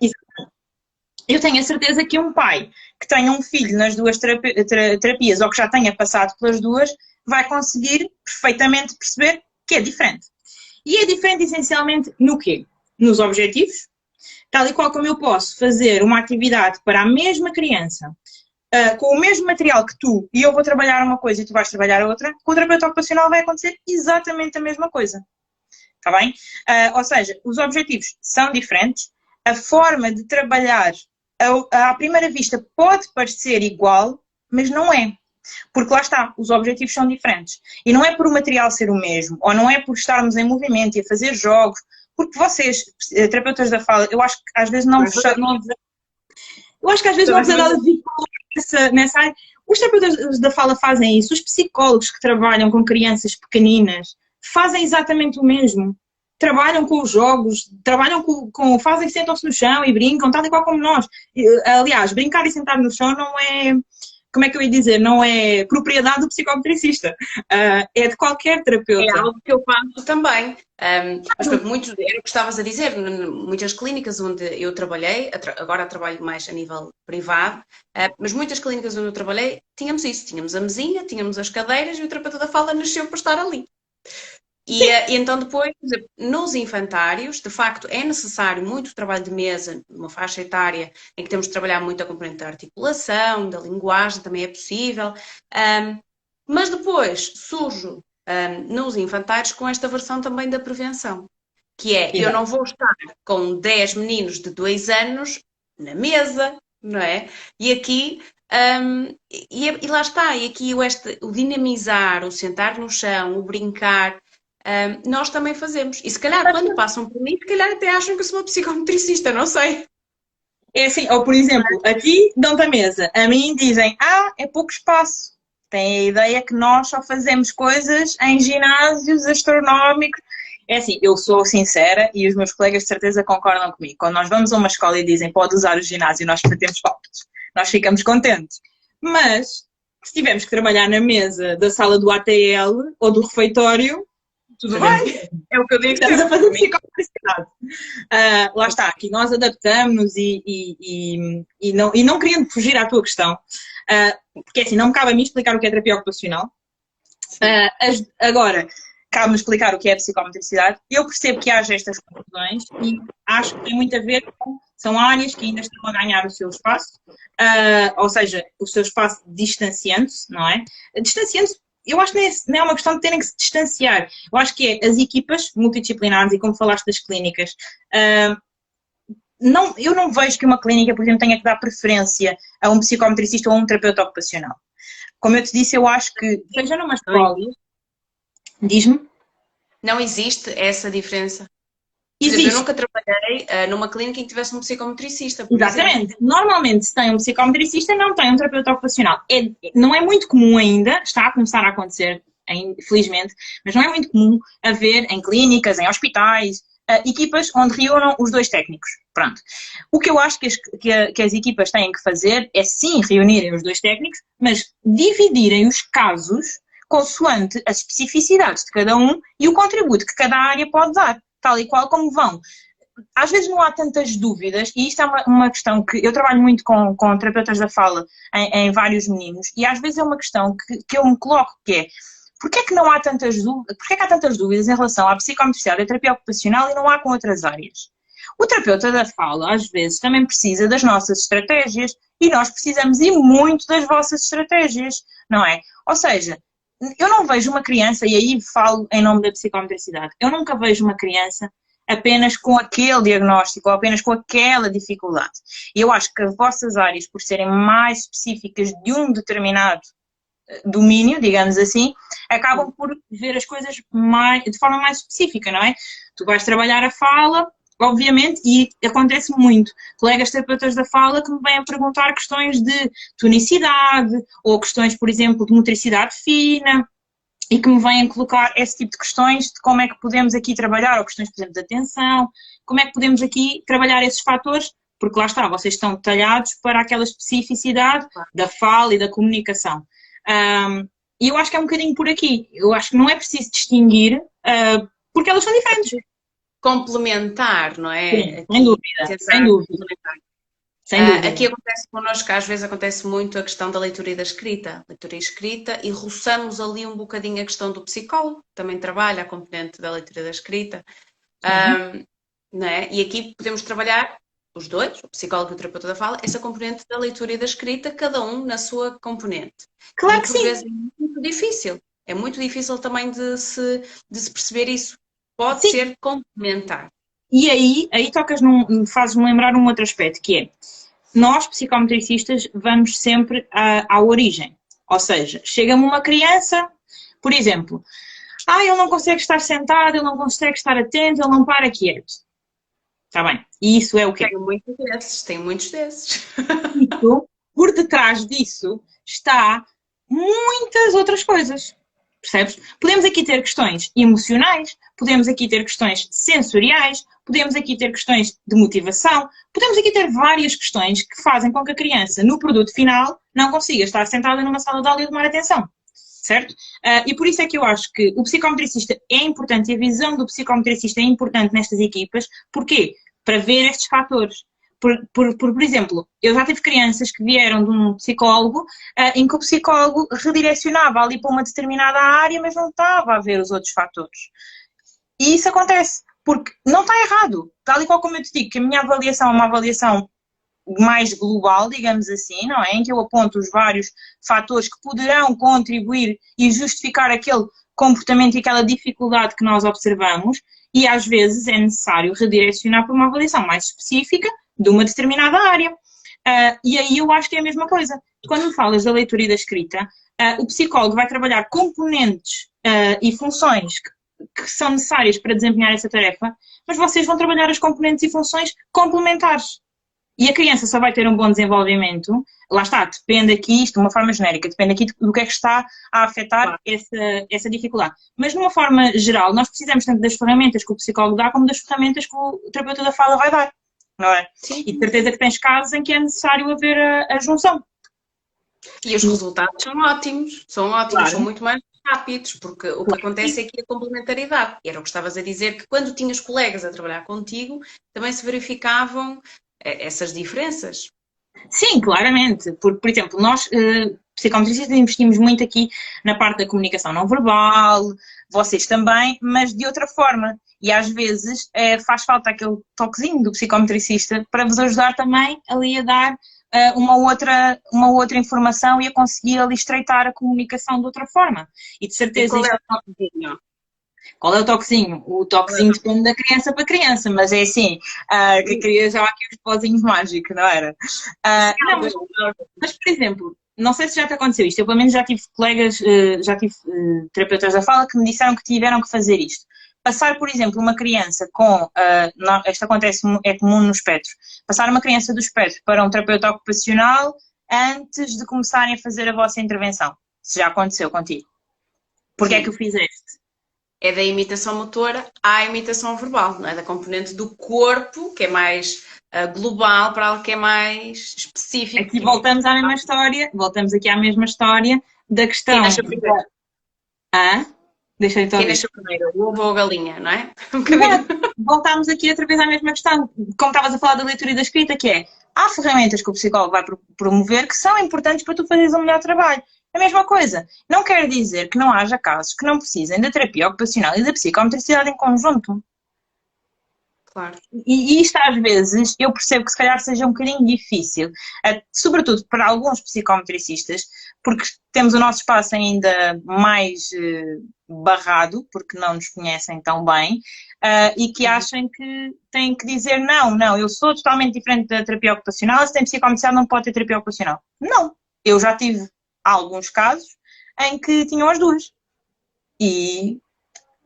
Eu tenho a certeza que um pai que tenha um filho nas duas terapias ou que já tenha passado pelas duas vai conseguir perfeitamente perceber que é diferente. E é diferente essencialmente no quê? Nos objetivos. Tal e qual como eu posso fazer uma atividade para a mesma criança com o mesmo material que tu e eu vou trabalhar uma coisa e tu vais trabalhar outra, com o terapeuta ocupacional vai acontecer exatamente a mesma coisa. Está bem? Ou seja, os objetivos são diferentes, a forma de trabalhar à primeira vista pode parecer igual, mas não é. Porque lá está, os objetivos são diferentes. E não é por o material ser o mesmo, ou não é por estarmos em movimento e a fazer jogos, porque vocês, terapeutas da fala, eu acho que às vezes não vos nada de nessa área. Os terapeutas da fala fazem isso, os psicólogos que trabalham com crianças pequeninas fazem exatamente o mesmo. Trabalham com os jogos, trabalham sentam-se no chão e brincam, tal e qual como nós. Aliás, brincar e sentar no chão não é, como é que eu ia dizer, não é propriedade do psicometricista, é de qualquer terapeuta. É algo que eu faço também. Mas era o que estavas a dizer, muitas clínicas onde eu trabalhei, agora trabalho mais a nível privado, mas muitas clínicas onde eu trabalhei, tínhamos isso, tínhamos a mesinha, tínhamos as cadeiras e o terapeuta da fala nasceu para estar ali. E então depois, por exemplo, nos infantários, de facto, é necessário muito trabalho de mesa, numa faixa etária em que temos de trabalhar muito a componente da articulação, da linguagem, também é possível. Mas depois surjo nos infantários com esta versão também da prevenção, que é, eu não vou estar com 10 meninos de 2 anos na mesa, não é? E aqui... e lá está, e aqui o dinamizar, o sentar no chão, o brincar, nós também fazemos. E se calhar quando passam por mim, se calhar até acham que eu sou uma psicometricista, não sei. É assim, ou por exemplo, aqui dão-te a mesa, a mim dizem, é pouco espaço. Têm a ideia que nós só fazemos coisas em ginásios astronómicos. É assim, eu sou sincera e os meus colegas de certeza concordam comigo. Quando nós vamos a uma escola e dizem pode usar o ginásio, nós batemos palmas. Nós ficamos contentes. Mas, se tivermos que trabalhar na mesa da sala do ATL ou do refeitório, tudo bem. É o que eu digo. Estamos a fazer psicomotricidade. Lá está, aqui nós adaptamos e não querendo fugir à tua questão, porque assim, não me cabe a mim explicar o que é terapia ocupacional. Agora, cabe-me explicar o que é psicomotricidade. Eu percebo que haja estas confusões e acho que tem muito a ver com... São áreas que ainda estão a ganhar o seu espaço, ou seja, o seu espaço distanciando-se, não é? Distanciando-se, eu acho que não é uma questão de terem que se distanciar. Eu acho que é as equipas multidisciplinares e como falaste das clínicas, eu não vejo que uma clínica, por exemplo, tenha que dar preferência a um psicometricista ou a um terapeuta ocupacional. Como eu te disse, eu acho que, seja numa escola... Diz-me? Não existe essa diferença. Existe. Eu nunca trabalhei numa clinca em que tivesse um psicometricista. Exatamente. Normalmente, se tem um psicometricista, não tem um terapeuta ocupacional. Não é muito comum ainda, está a começar a acontecer, felizmente, mas não é muito comum haver em clínicas, em hospitais, equipas onde reúnam os dois técnicos. Pronto. O que eu acho que as equipas têm que fazer é sim reunirem os dois técnicos, mas dividirem os casos consoante as especificidades de cada um e o contributo que cada área pode dar, tal e qual como vão. Às vezes não há tantas dúvidas, e isto é uma questão que eu trabalho muito com terapeutas da fala em vários meninos, e às vezes é uma questão que eu me coloco, que é, porquê é que há tantas dúvidas em relação à psicomotricidade e à terapia ocupacional e não há com outras áreas? O terapeuta da fala, às vezes, também precisa das nossas estratégias, e nós precisamos e muito das vossas estratégias, não é? Ou seja, eu não vejo uma criança, e aí falo em nome da psicomotricidade, eu nunca vejo uma criança apenas com aquele diagnóstico ou apenas com aquela dificuldade. E eu acho que as vossas áreas, por serem mais específicas de um determinado domínio, digamos assim, acabam por ver as coisas de forma mais específica, não é? Tu vais trabalhar a fala, obviamente, e acontece muito. Colegas terapeutas da fala que me vêm a perguntar questões de tonicidade ou questões, por exemplo, de motricidade fina e que me vêm colocar esse tipo de questões de como é que podemos aqui trabalhar, ou questões, por exemplo, de atenção, como é que podemos aqui trabalhar esses fatores, porque lá está, vocês estão detalhados para aquela especificidade da fala e da comunicação. E eu acho que é um bocadinho por aqui. Eu acho que não é preciso distinguir, porque elas são diferentes. Complementar, não é? Sim, aqui, sem dúvida, sem dúvida. Sem dúvida. Aqui acontece connosco, às vezes acontece muito a questão da leitura e da escrita. Leitura e escrita, e roçamos ali um bocadinho a questão do psicólogo, também trabalha a componente da leitura e da escrita. Não é? E aqui podemos trabalhar os dois, o psicólogo e o terapeuta da fala, essa componente da leitura e da escrita, cada um na sua componente. Claro e que sim. Às vezes é muito difícil. É muito difícil também de se perceber isso. Pode ser complementar. E aí fazes-me lembrar um outro aspecto, que é, nós, psicometricistas, vamos sempre à origem. Ou seja, chega-me uma criança, por exemplo, ele não consegue estar sentado, ele não consegue estar atento, ele não para quieto. Está bem. E isso é o quê? Tenho muitos desses. Isso, por detrás disso está muitas outras coisas. Percebes? Podemos aqui ter questões emocionais, podemos aqui ter questões sensoriais, podemos aqui ter questões de motivação, podemos aqui ter várias questões que fazem com que a criança, no produto final, não consiga estar sentada numa sala de aula e tomar atenção. Certo? E por isso é que eu acho que o psicometricista é importante e a visão do psicometricista é importante nestas equipas. Porquê? Para ver estes fatores. Por exemplo, eu já tive crianças que vieram de um psicólogo em que o psicólogo redirecionava ali para uma determinada área, mas não estava a ver os outros fatores. E isso acontece, porque não está errado. Tal e qual como eu te digo, que a minha avaliação é uma avaliação mais global, digamos assim, não é? Em que eu aponto os vários fatores que poderão contribuir e justificar aquele comportamento e aquela dificuldade que nós observamos, e às vezes é necessário redirecionar para uma avaliação mais específica de uma determinada área. E aí eu acho que é a mesma coisa. Quando me falas da leitura e da escrita, o psicólogo vai trabalhar componentes e funções que são necessárias para desempenhar essa tarefa, mas vocês vão trabalhar as componentes e funções complementares. E a criança só vai ter um bom desenvolvimento, lá está, depende aqui, isto de uma forma genérica, depende aqui do que é que está a afetar essa dificuldade. Mas de uma forma geral, nós precisamos tanto das ferramentas que o psicólogo dá, como das ferramentas que o terapeuta da fala vai dar, não é? Sim. E de certeza que tens casos em que é necessário haver a junção. E os resultados são ótimos, claro. São muito mais rápidos, porque o que acontece é que a complementaridade, e era o que estavas a dizer, que quando tinhas colegas a trabalhar contigo, também se verificavam essas diferenças. Sim, claramente. Por exemplo, nós, psicometricistas, investimos muito aqui na parte da comunicação não verbal, vocês também, mas de outra forma. E às vezes faz falta aquele toquezinho do psicometricista para vos ajudar também ali a dar uma outra informação e a conseguir ali estreitar a comunicação de outra forma. E de certeza... E qual é o toquezinho? Qual é o toquezinho? O toquezinho depende da criança para criança, mas é assim, que queria já aqui os pozinhos mágicos, não era? Mas, por exemplo, não sei se já te aconteceu isto, eu pelo menos já tive colegas, terapeutas da fala que me disseram que tiveram que fazer isto. Passar, por exemplo, uma criança com, isto acontece, é comum no espectro, passar uma criança do espectro para um terapeuta ocupacional antes de começarem a fazer a vossa intervenção. Se já aconteceu contigo. Porquê é que o fizeste? É da imitação motora à imitação verbal, não é? Da componente do corpo, que é mais global, para algo que é mais específico. Aqui voltamos à mesma história, da questão... Quem nasceu primeiro? Deixa eu Quem nasceu primeiro, o ovo ou a galinha, não é? Voltámos aqui outra vez à mesma questão, como estavas a falar da leitura e da escrita, que é, há ferramentas que o psicólogo vai promover que são importantes para tu fazeres um melhor trabalho. A mesma coisa. Não quer dizer que não haja casos que não precisem da terapia ocupacional e da psicometricidade em conjunto. claro. E isto às vezes eu percebo que se calhar seja um bocadinho difícil, sobretudo para alguns psicometricistas, porque temos o nosso espaço ainda mais barrado, porque não nos conhecem tão bem, e que acham que têm que dizer não, eu sou totalmente diferente da terapia ocupacional, se tem psicomotricidade não pode ter terapia ocupacional. Não, eu já tive alguns casos em que tinham as duas. E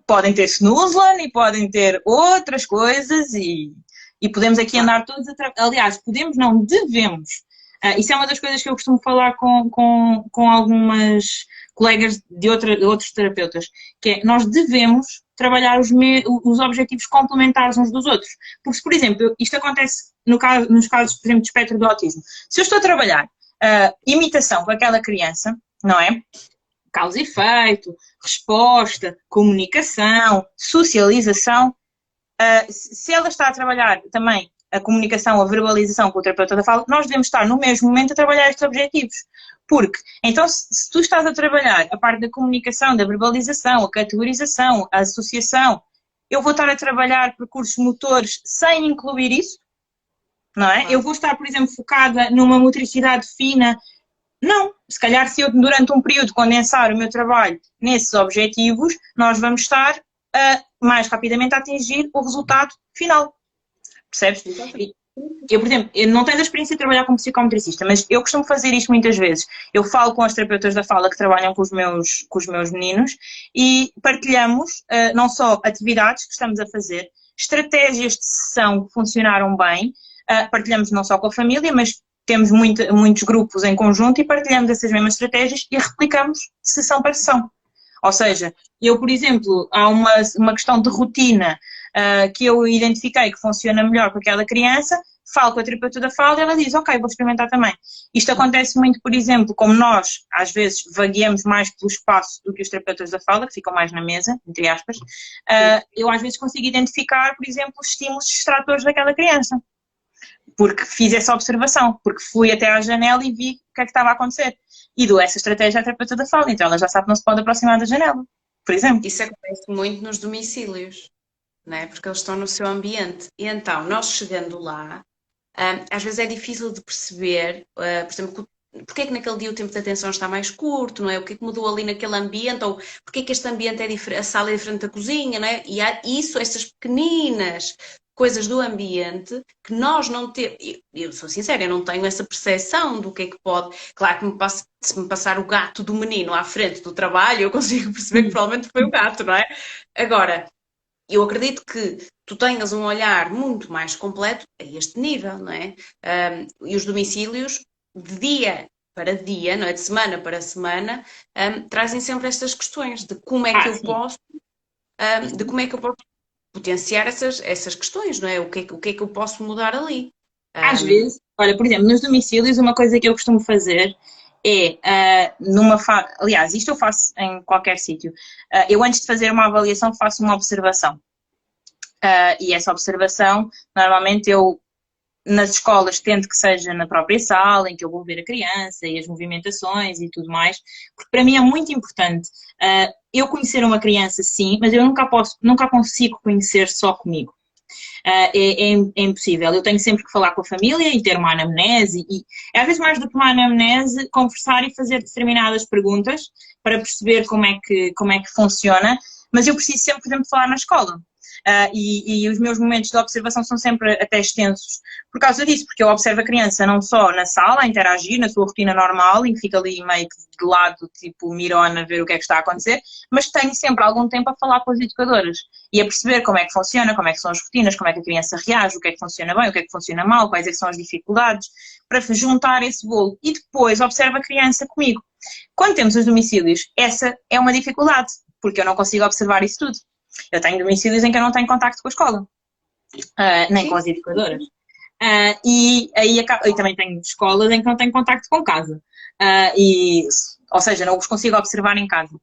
podem ter snooze e podem ter outras coisas e podemos aqui andar todos aliás, podemos, não, devemos. Isso é uma das coisas que eu costumo falar com algumas colegas de outros terapeutas, que é, nós devemos trabalhar os objetivos complementares uns dos outros. Porque, por exemplo, isto acontece nos casos, por exemplo, de espectro do autismo. Se eu estou a trabalhar imitação com aquela criança, não é? Causa e efeito, resposta, comunicação, socialização. Se ela está a trabalhar também a comunicação, a verbalização com o terapeuta da fala, nós devemos estar no mesmo momento a trabalhar estes objetivos. Porque, então, se tu estás a trabalhar a parte da comunicação, da verbalização, a categorização, a associação, eu vou estar a trabalhar percursos motores sem incluir isso, não é? Eu vou estar, por exemplo, focada numa motricidade fina. Não, se calhar se eu durante um período condensar o meu trabalho nesses objetivos, nós vamos estar mais rapidamente a atingir o resultado final. Percebes? Eu, por exemplo, eu não tenho a experiência de trabalhar como psicometricista, mas eu costumo fazer isto muitas vezes. Eu falo com as terapeutas da fala que trabalham com os meus meninos e partilhamos não só atividades que estamos a fazer, estratégias de sessão que funcionaram bem, partilhamos não só com a família, mas temos muitos grupos em conjunto e partilhamos essas mesmas estratégias e replicamos de sessão para sessão. Ou seja, eu, por exemplo, há uma questão de rotina que eu identifiquei que funciona melhor com aquela criança, falo com a terapeuta da fala e ela diz, ok, vou experimentar também. Isto acontece muito, por exemplo, como nós, às vezes, vagueamos mais pelo espaço do que os terapeutas da fala, que ficam mais na mesa, entre aspas, eu às vezes consigo identificar, por exemplo, os estímulos distratores daquela criança. Porque fiz essa observação, porque fui até à janela e vi o que é que estava a acontecer. E dou essa estratégia à terapeuta da fala, então ela já sabe que não se pode aproximar da janela, por exemplo. Isso acontece muito nos domicílios, não é? Porque eles estão no seu ambiente. E então, nós chegando lá, às vezes é difícil de perceber, por exemplo, porque é que naquele dia o tempo de atenção está mais curto, não é? O que é que mudou ali naquele ambiente, ou porque é que este ambiente é diferente, a sala é diferente da cozinha, não é? E há isso, essas pequeninas coisas do ambiente que nós não temos. Eu sou sincera, eu não tenho essa percepção do que é que pode. Claro que se me passar o gato do menino à frente do trabalho, eu consigo perceber que provavelmente foi o gato, não é? Agora, eu acredito que tu tenhas um olhar muito mais completo a este nível, não é? E os domicílios, de dia para dia, não é? De semana para semana, trazem sempre estas questões de como é que eu posso, de como é que eu posso potenciar essas questões, não é? O que é que eu posso mudar ali? Às vezes, olha, por exemplo, nos domicílios, uma coisa que eu costumo fazer é, aliás, isto eu faço em qualquer sítio, eu antes de fazer uma avaliação faço uma observação. E essa observação, normalmente eu, nas escolas, tento que seja na própria sala, em que eu vou ver a criança e as movimentações e tudo mais, porque para mim é muito importante eu conhecer uma criança, sim, mas eu nunca consigo conhecer só comigo. É impossível. Eu tenho sempre que falar com a família e ter uma anamnese e, às vezes mais do que uma anamnese, conversar e fazer determinadas perguntas para perceber como é que funciona, mas eu preciso sempre, por exemplo, falar na escola. E os meus momentos de observação são sempre até extensos por causa disso, porque eu observo a criança não só na sala, a interagir, na sua rotina normal, em que fica ali meio que de lado, tipo mirona, a ver o que é que está a acontecer, mas tenho sempre algum tempo a falar com as educadoras e a perceber como é que funciona, como é que são as rotinas, como é que a criança reage, o que é que funciona bem, o que é que funciona mal, quais é que são as dificuldades, para juntar esse bolo. E depois observo a criança comigo. Quando temos os domicílios, essa é uma dificuldade, porque eu não consigo observar isso tudo. Eu tenho domicílios em que eu não tenho contacto com a escola, nem com as educadoras. E também tenho escolas em que não tenho contacto com casa. Ou seja, não os consigo observar em casa.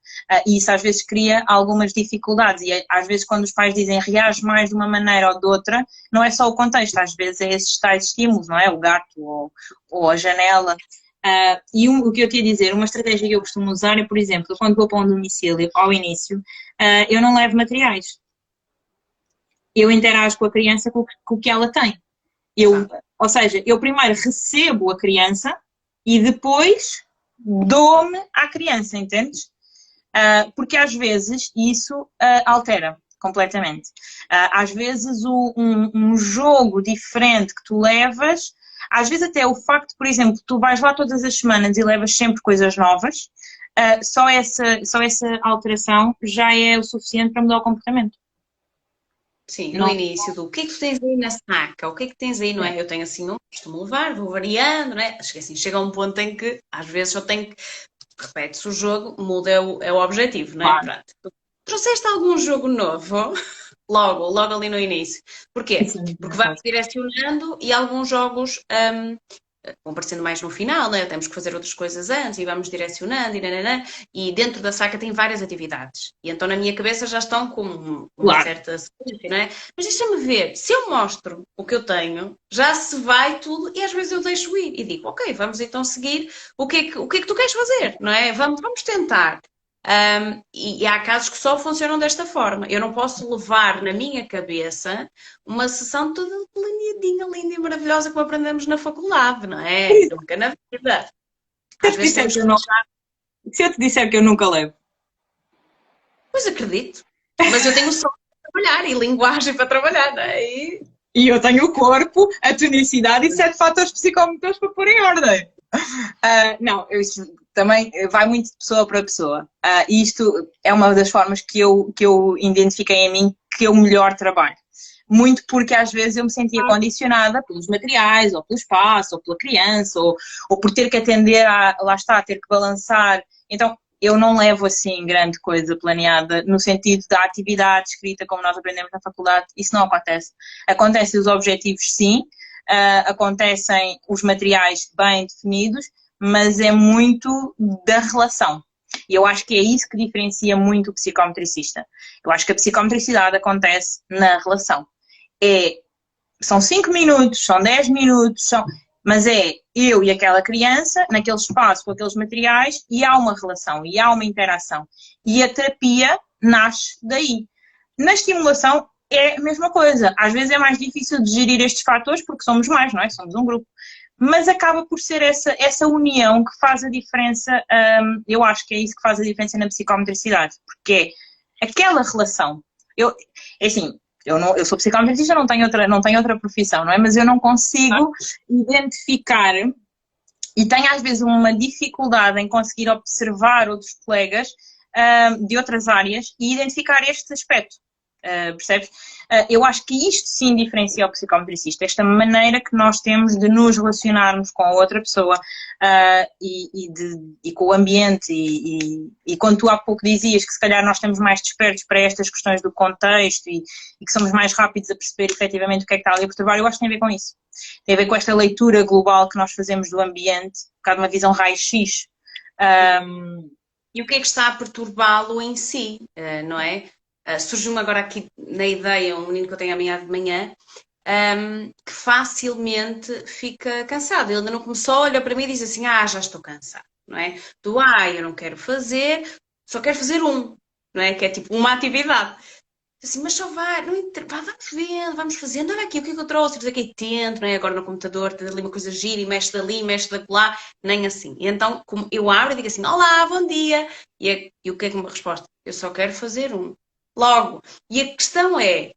E isso às vezes cria algumas dificuldades. E às vezes quando os pais dizem reage mais de uma maneira ou de outra, não é só o contexto, às vezes é esses tais estímulos, não é? O gato ou a janela. O que eu te ia dizer, uma estratégia que eu costumo usar é, por exemplo, quando vou para um domicílio ao início, eu não levo materiais. eu interajo com a criança com o que ela tem. Ou seja, eu primeiro recebo a criança e depois dou-me à criança, entendes? Porque às vezes isso altera completamente. Às vezes um jogo diferente que tu levas, às vezes até o facto, por exemplo, tu vais lá todas as semanas e levas sempre coisas novas, só essa alteração já é o suficiente para mudar o comportamento. Sim, no início do o que é que tu tens aí na saca? O que é que tens aí, não é? Eu tenho assim um, costumo levar, vou variando, não é? Acho que assim, chega a um ponto em que às vezes eu tenho que, repete-se o jogo, muda é o objetivo, não é? Claro. Pronto. Trouxeste algum jogo novo? Logo ali no início. Porquê? Isso é muito Porque vamos engraçado. direcionando e alguns jogos vão aparecendo mais no final, né? Temos que fazer outras coisas antes e vamos direcionando e dentro da saca tem várias atividades. E então na minha cabeça já estão com uma Claro. certa sequência, não é? Mas deixa-me ver, se eu mostro o que eu tenho, já se vai tudo e às vezes eu deixo ir e digo, ok, vamos então seguir o que é que tu queres fazer, não é? Vamos tentar. E há casos que só funcionam desta forma. Eu não posso levar na minha cabeça uma sessão toda planeadinha, linda e maravilhosa como aprendemos na faculdade, não é? Nunca na vida. Às vezes temos que deixar. Se eu te disser que eu nunca levo. Pois acredito. Mas eu tenho só para trabalhar e linguagem para trabalhar, não é? E eu tenho o corpo, a tonicidade e 7 fatores psicomotores para pôr em ordem. Não, isso também vai muito de pessoa para pessoa. E isto é uma das formas que eu identifiquei em mim que eu melhor trabalho. Muito porque às vezes eu me sentia condicionada pelos materiais, ou pelo espaço, ou pela criança, ou por ter que atender lá está, ter que balançar. Então, eu não levo assim grande coisa planeada no sentido da atividade escrita como nós aprendemos na faculdade. Isso não acontece. Acontecem os objetivos, sim. Acontecem os materiais bem definidos, mas é muito da relação. E eu acho que é isso que diferencia muito o psicometricista. Eu acho que a psicometricidade acontece na relação. São 5 minutos, são 10 minutos, mas é eu e aquela criança, naquele espaço, com aqueles materiais, e há uma relação, e há uma interação. E a terapia nasce daí. Na estimulação é a mesma coisa. Às vezes é mais difícil de gerir estes fatores porque somos mais, não é? Somos um grupo. Mas acaba por ser essa união que faz a diferença, eu acho que é isso que faz a diferença na psicometricidade, porque é aquela relação. É assim, eu sou psicometricista, não tenho outra profissão, não é? Mas eu não consigo identificar e tenho às vezes uma dificuldade em conseguir observar outros colegas de outras áreas e identificar este aspecto. Percebes? Eu acho que isto sim diferencia o psicometricista, esta maneira que nós temos de nos relacionarmos com a outra pessoa e com o ambiente e quando tu há pouco dizias que se calhar nós estamos mais despertos para estas questões do contexto e que somos mais rápidos a perceber efetivamente o que é que está ali a perturbar, eu acho que tem a ver com isso. Tem a ver com esta leitura global que nós fazemos do ambiente, um bocado uma visão raio-x. E o que é que está a perturbá-lo em si, não é? Surgiu-me agora aqui na ideia um menino que eu tenho amanhã de manhã que facilmente fica cansado. Ele ainda não começou, olha para mim e diz assim, já estou cansado, não é? Eu não quero fazer, só quero fazer um, não é? Que é tipo uma atividade. Assim, mas só vai, não vamos vendo, vamos fazendo, olha aqui o que é que eu trouxe, fazer aqui tento, não é? Agora no computador, tem ali uma coisa gira e mexe dali, mexe de lá, nem assim. E então, como eu abro e digo assim, olá, bom dia, e o que é que me resposta? Eu só quero fazer um. Logo, e a questão é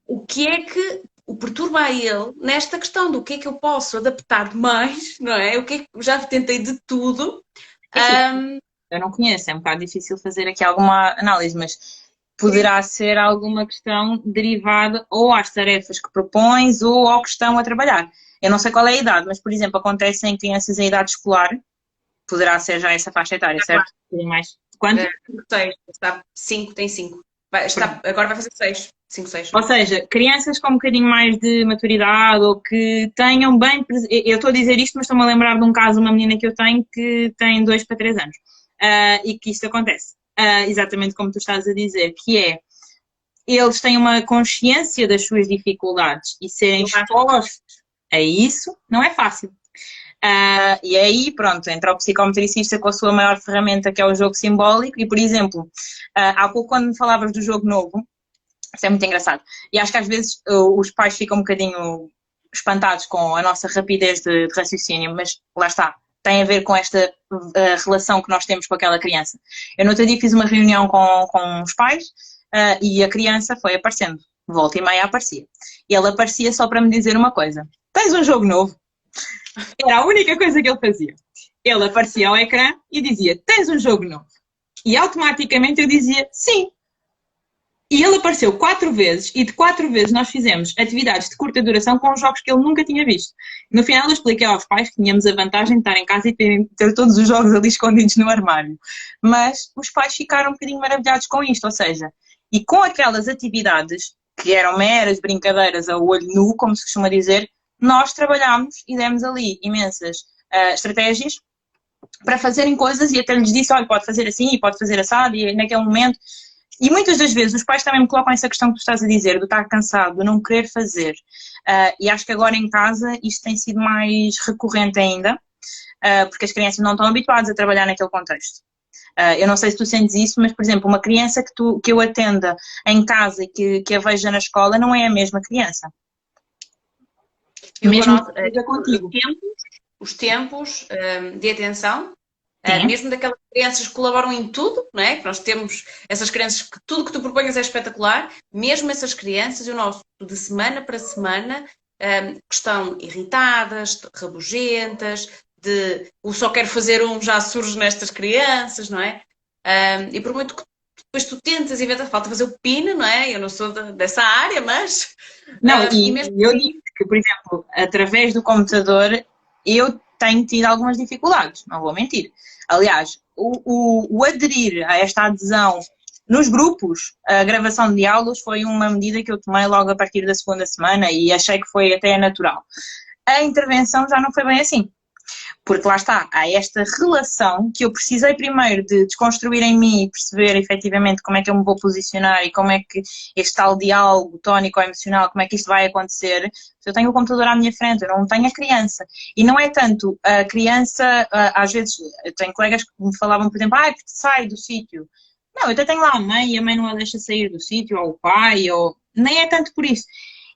o que é que o perturba a ele nesta questão do que é que eu posso adaptar mais, não é? O que é que já tentei de tudo. Eu não conheço, é um bocado difícil fazer aqui alguma análise, mas poderá ser alguma questão derivada ou às tarefas que propões ou ao que estão a trabalhar. Eu não sei qual é a idade, mas, por exemplo, acontece em crianças em idade escolar, poderá ser já essa faixa etária, certo? Mais. Quanto? 6, está 5, tem 5. Agora vai fazer 6. 5, 6. Ou seja, crianças com um bocadinho mais de maturidade ou que tenham bem... Eu estou a dizer isto, mas estou-me a lembrar de um caso de uma menina que eu tenho que tem 2 para 3 anos. E que isto acontece. Exatamente como tu estás a dizer, que é eles têm uma consciência das suas dificuldades e serem expostos a isso não é fácil. E aí, pronto, entra o psicometricista com a sua maior ferramenta, que é o jogo simbólico. E, por exemplo, há pouco, quando me falavas do jogo novo, Isso é muito engraçado. E acho que às vezes os pais ficam um bocadinho espantados com a nossa rapidez de raciocínio, mas lá está. Tem a ver com esta relação que nós temos com aquela criança. Eu no outro dia fiz uma reunião com os pais e a criança foi aparecendo. Volta e meia aparecia. E ele aparecia só para me dizer uma coisa. Tens um jogo novo? Era a única coisa que ele fazia. Ele aparecia ao ecrã e dizia, tens um jogo novo? E automaticamente eu dizia, sim. E ele apareceu 4 vezes e de 4 vezes nós fizemos atividades de curta duração com jogos que ele nunca tinha visto. No final eu expliquei aos pais que tínhamos a vantagem de estar em casa e ter todos os jogos ali escondidos no armário. Mas os pais ficaram um bocadinho maravilhados com isto, ou seja, e com aquelas atividades que eram meras brincadeiras a olho nu, como se costuma dizer, nós trabalhámos e demos ali imensas estratégias para fazerem coisas e até lhes disse, olha, pode fazer assim e pode fazer assado e naquele momento. E muitas das vezes os pais também me colocam essa questão que tu estás a dizer, do estar cansado, do não querer fazer. E acho que agora em casa isto tem sido mais recorrente ainda, porque as crianças não estão habituadas a trabalhar naquele contexto. Eu não sei se tu sentes isso, mas, por exemplo, uma criança que eu atenda em casa e que a veja na escola não é a mesma criança. Eu Mesmo noto, contigo. Os tempos de atenção, mesmo daquelas crianças que colaboram em tudo, não é? Que nós temos essas crianças que tudo que tu proponhas é espetacular, mesmo essas crianças, eu noto de semana para semana que estão irritadas, rabugentas, o só quero fazer um já surge nestas crianças, não é? E por muito que depois tu tentas e falta fazer o PIN, não é? Eu não sou dessa área, mas... Não, e eu digo que, por exemplo, através do computador, eu tenho tido algumas dificuldades, não vou mentir. Aliás, o aderir a esta adesão nos grupos, a gravação de aulas foi uma medida que eu tomei logo a partir da segunda semana e achei que foi até natural. A intervenção já não foi bem assim. Porque lá está, há esta relação que eu precisei primeiro de desconstruir em mim e perceber efetivamente como é que eu me vou posicionar e como é que este tal diálogo tónico ou emocional, como é que isto vai acontecer. Se eu tenho o computador à minha frente, eu não tenho a criança. E não é tanto a criança, às vezes, eu tenho colegas que me falavam, por exemplo, porque sai do sítio. Não, eu até tenho lá a mãe e a mãe não a deixa sair do sítio, ou o pai, ou... Nem é tanto por isso.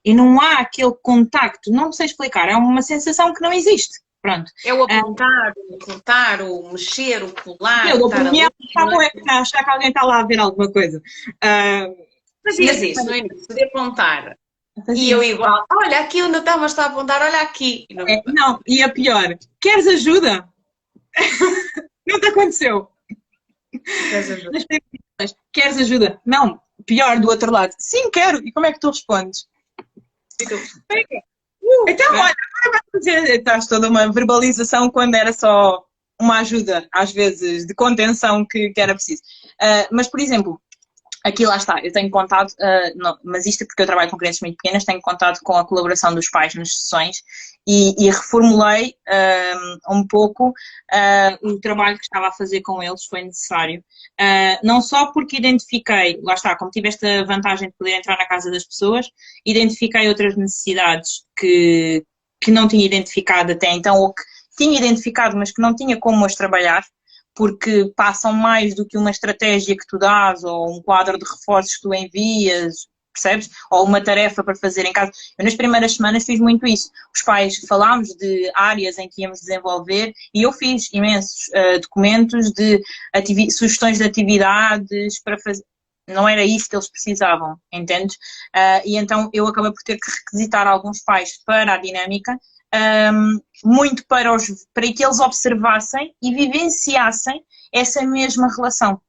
E não há aquele contacto, não sei explicar, é uma sensação que não existe. Pronto. É o apontar, o cortar, o mexer, o pular. Eu, por mim, está a achar que alguém está lá a ver alguma coisa. Fazias isso, no início, de apontar. E eu igual, olha aqui onde estavas a apontar, olha aqui. Não, e a pior, queres ajuda? Não te aconteceu? Queres ajuda? Queres ajuda? Não, pior do outro lado. Sim, quero. E como é que tu respondes? Então, olha, agora vai fazer. Estás toda uma verbalização quando era só uma ajuda, às vezes, de contenção que era preciso. Mas, por exemplo, aqui lá está, eu tenho contado, mas isto é porque eu trabalho com crianças muito pequenas, tenho contado com a colaboração dos pais nas sessões e reformulei um pouco o trabalho que estava a fazer com eles, foi necessário. Não só porque identifiquei, lá está, como tive esta vantagem de poder entrar na casa das pessoas, identifiquei outras necessidades que não tinha identificado até então, ou que tinha identificado, mas que não tinha como as trabalhar, porque passam mais do que uma estratégia que tu dás, ou um quadro de reforços que tu envias, percebes? Ou uma tarefa para fazer em casa. Eu nas primeiras semanas fiz muito isso. Os pais falámos de áreas em que íamos desenvolver e eu fiz imensos documentos de sugestões de atividades para fazer. Não era isso que eles precisavam, entendes? E então eu acabei por ter que requisitar alguns pais para a dinâmica, muito para que eles observassem e vivenciassem essa mesma relação.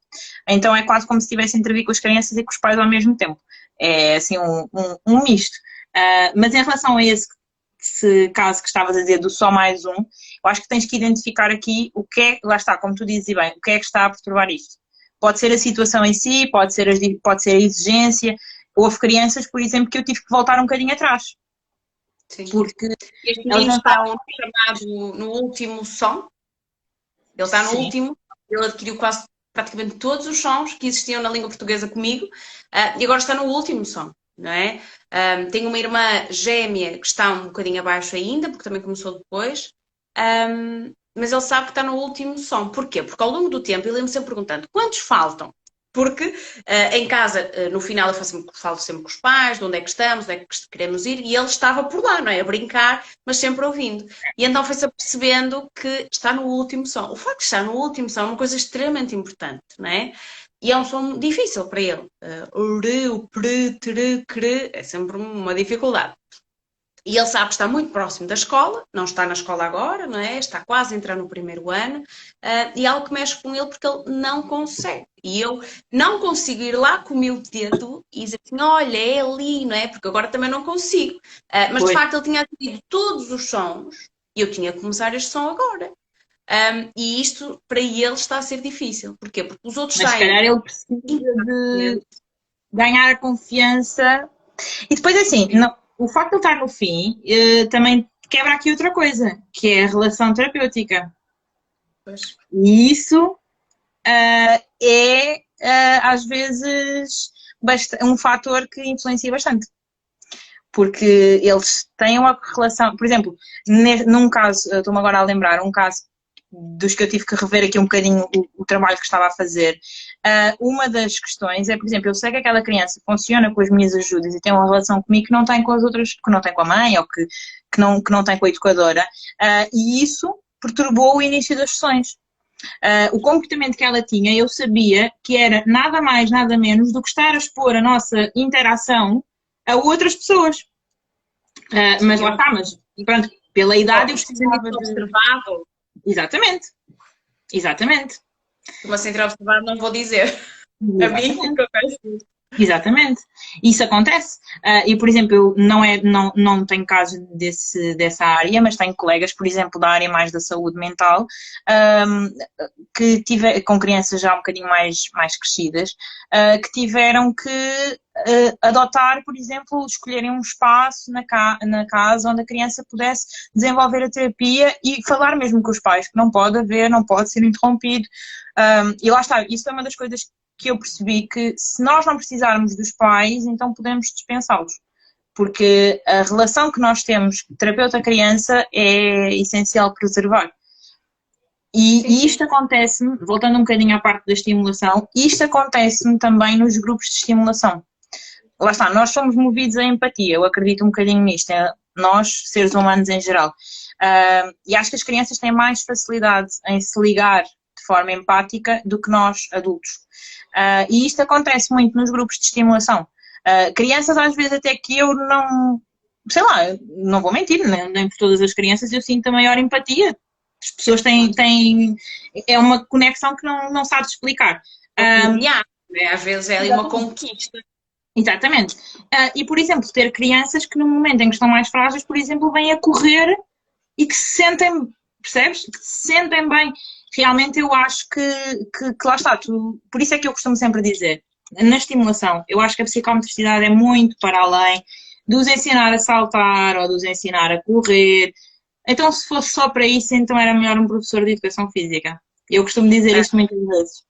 Então é quase como se estivesse a intervir com as crianças e com os pais ao mesmo tempo. É assim um misto. Mas em relação a esse caso que estavas a dizer do só mais um, eu acho que tens que identificar aqui o que é, lá está, como tu dizes bem, o que é que está a perturbar isto. Pode ser a situação em si, pode ser a exigência. Houve crianças, por exemplo, que eu tive que voltar um bocadinho atrás. Sim. Porque este menino está chamado no último som. Ele está no último. Ele adquiriu praticamente todos os sons que existiam na língua portuguesa comigo e agora está no último som, não é? Tenho uma irmã gêmea que está um bocadinho abaixo ainda, porque também começou depois, mas ele sabe que está no último som. Porquê? Porque ao longo do tempo ele ia-me sempre perguntando quantos faltam? Porque em casa, no final, eu falo sempre com os pais, de onde é que estamos, onde é que queremos ir, e ele estava por lá, não é? A brincar, mas sempre ouvindo. E então foi-se apercebendo que está no último som. O facto de estar no último som é uma coisa extremamente importante, não é? E é um som difícil para ele. O re, o pre, tere, cre, é sempre uma dificuldade. E ele sabe que está muito próximo da escola, não está na escola agora, não é? Está quase a entrar no primeiro ano, e é algo que mexe com ele porque ele não consegue. E eu não consigo ir lá com o meu dedo e dizer assim, olha, é ali, não é? Porque agora também não consigo. Mas de facto ele tinha adquirido todos os sons e eu tinha que começar este som agora. E isto para ele está a ser difícil. Porquê? Porque os outros Mas se saem. calhar ele precisa de ganhar a confiança. E depois, assim, o facto de ele estar no fim também quebra aqui outra coisa, que é a relação terapêutica. Pois. E isso é, às vezes, um fator que influencia bastante. Porque eles têm uma relação, por exemplo, num caso, estou-me agora a lembrar, um caso dos que eu tive que rever aqui um bocadinho o trabalho que estava a fazer. Uma das questões é, por exemplo, eu sei que aquela criança funciona com as minhas ajudas e tem uma relação comigo que não tem com as outras, que não tem com a mãe ou que não tem com a educadora, e isso perturbou o início das sessões. O comportamento que ela tinha, eu sabia que era nada mais, nada menos do que estar a expor a nossa interação a outras pessoas. Mas lá está, mas pronto, pela idade eu precisava de... observado. Exatamente. Exatamente. Uma central observado não vou dizer. A mim acontece. Exatamente. Isso acontece. E, por exemplo, eu não tenho caso dessa área, mas tenho colegas, por exemplo, da área mais da saúde mental, que com crianças já um bocadinho mais crescidas, que tiveram que adotar, por exemplo, escolherem um espaço na casa onde a criança pudesse desenvolver a terapia e falar mesmo com os pais, que não pode haver, não pode ser interrompido. E lá está, isso é uma das coisas que eu percebi, que se nós não precisarmos dos pais, então podemos dispensá-los. Porque a relação que nós temos terapeuta-criança é essencial preservar. E isto acontece-me, voltando um bocadinho à parte da estimulação, isto acontece-me também nos grupos de estimulação. Lá está, nós somos movidos à empatia, eu acredito um bocadinho nisto, nós, seres humanos em geral. E acho que as crianças têm mais facilidade em se ligar de forma empática do que nós, adultos. E isto acontece muito nos grupos de estimulação. Crianças, às vezes, até que eu não... Sei lá, não vou mentir, nem por todas as crianças eu sinto a maior empatia. As pessoas têm... É uma conexão que não sabes explicar. Às vezes é ali uma conquista. Exatamente. E, por exemplo, ter crianças que no momento em que estão mais frágeis, por exemplo, vêm a correr e que se sentem, percebes? Que se sentem bem. Realmente eu acho que lá está, por isso é que eu costumo sempre dizer, na estimulação, eu acho que a psicomotricidade é muito para além de os ensinar a saltar ou de os ensinar a correr. Então, se fosse só para isso, então era melhor um professor de educação física. Eu costumo dizer isto muitas vezes.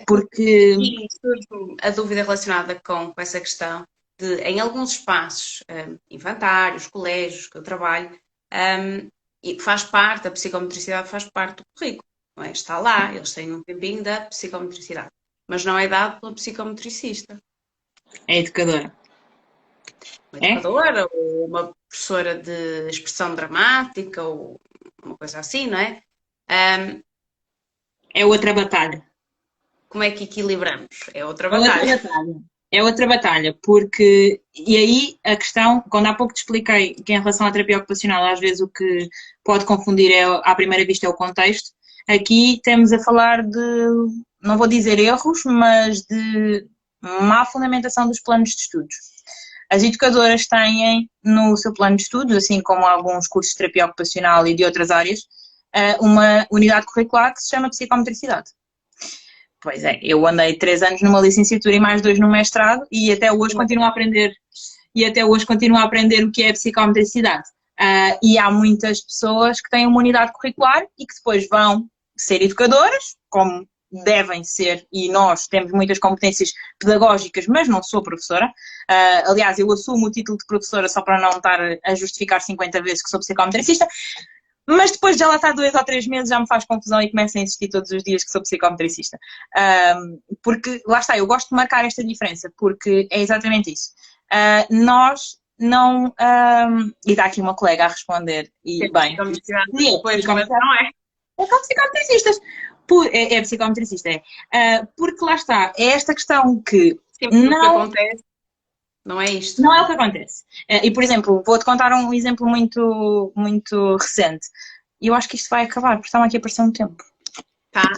Porque... E surge a dúvida relacionada com essa questão de, em alguns espaços infantários, colégios que eu trabalho, e faz parte, a psicomotricidade faz parte do currículo, não é? Está lá, eles têm um tempinho da psicomotricidade, mas não é dado pela psicomotricista. É educadora. Uma educadora, ou uma professora de expressão dramática, ou uma coisa assim, não é? É outra batalha. Como é que equilibramos? É outra batalha. É outra batalha, porque, e aí a questão, quando há pouco te expliquei que em relação à terapia ocupacional, às vezes o que pode confundir à primeira vista é o contexto, aqui temos a falar de, não vou dizer erros, mas de má fundamentação dos planos de estudos. As educadoras têm no seu plano de estudos, assim como alguns cursos de terapia ocupacional e de outras áreas, uma unidade curricular que se chama psicomotricidade. Pois é, eu andei 3 anos numa licenciatura e mais 2 no mestrado e até hoje continuo a aprender. O que é a psicomotricidade. E há muitas pessoas que têm uma unidade curricular e que depois vão ser educadoras, como devem ser, e nós temos muitas competências pedagógicas, mas não sou professora. Aliás, eu assumo o título de professora só para não estar a justificar 50 vezes que sou psicometricista. Mas depois de já lá estar 2 ou 3 meses já me faz confusão e começo a insistir todos os dias que sou psicometricista. Porque, lá está, eu gosto de marcar esta diferença, porque é exatamente isso. Nós não... e está aqui uma colega a responder, e bem... Pois, mas não é. É como psicometricistas. É psicometricista, é. Porque lá está, é esta questão que Sempre o que acontece não é isto. não é o que acontece. E, por exemplo, vou-te contar um exemplo muito, muito recente. E eu acho que isto vai acabar, porque está-me aqui a aparecer um tempo. Tá.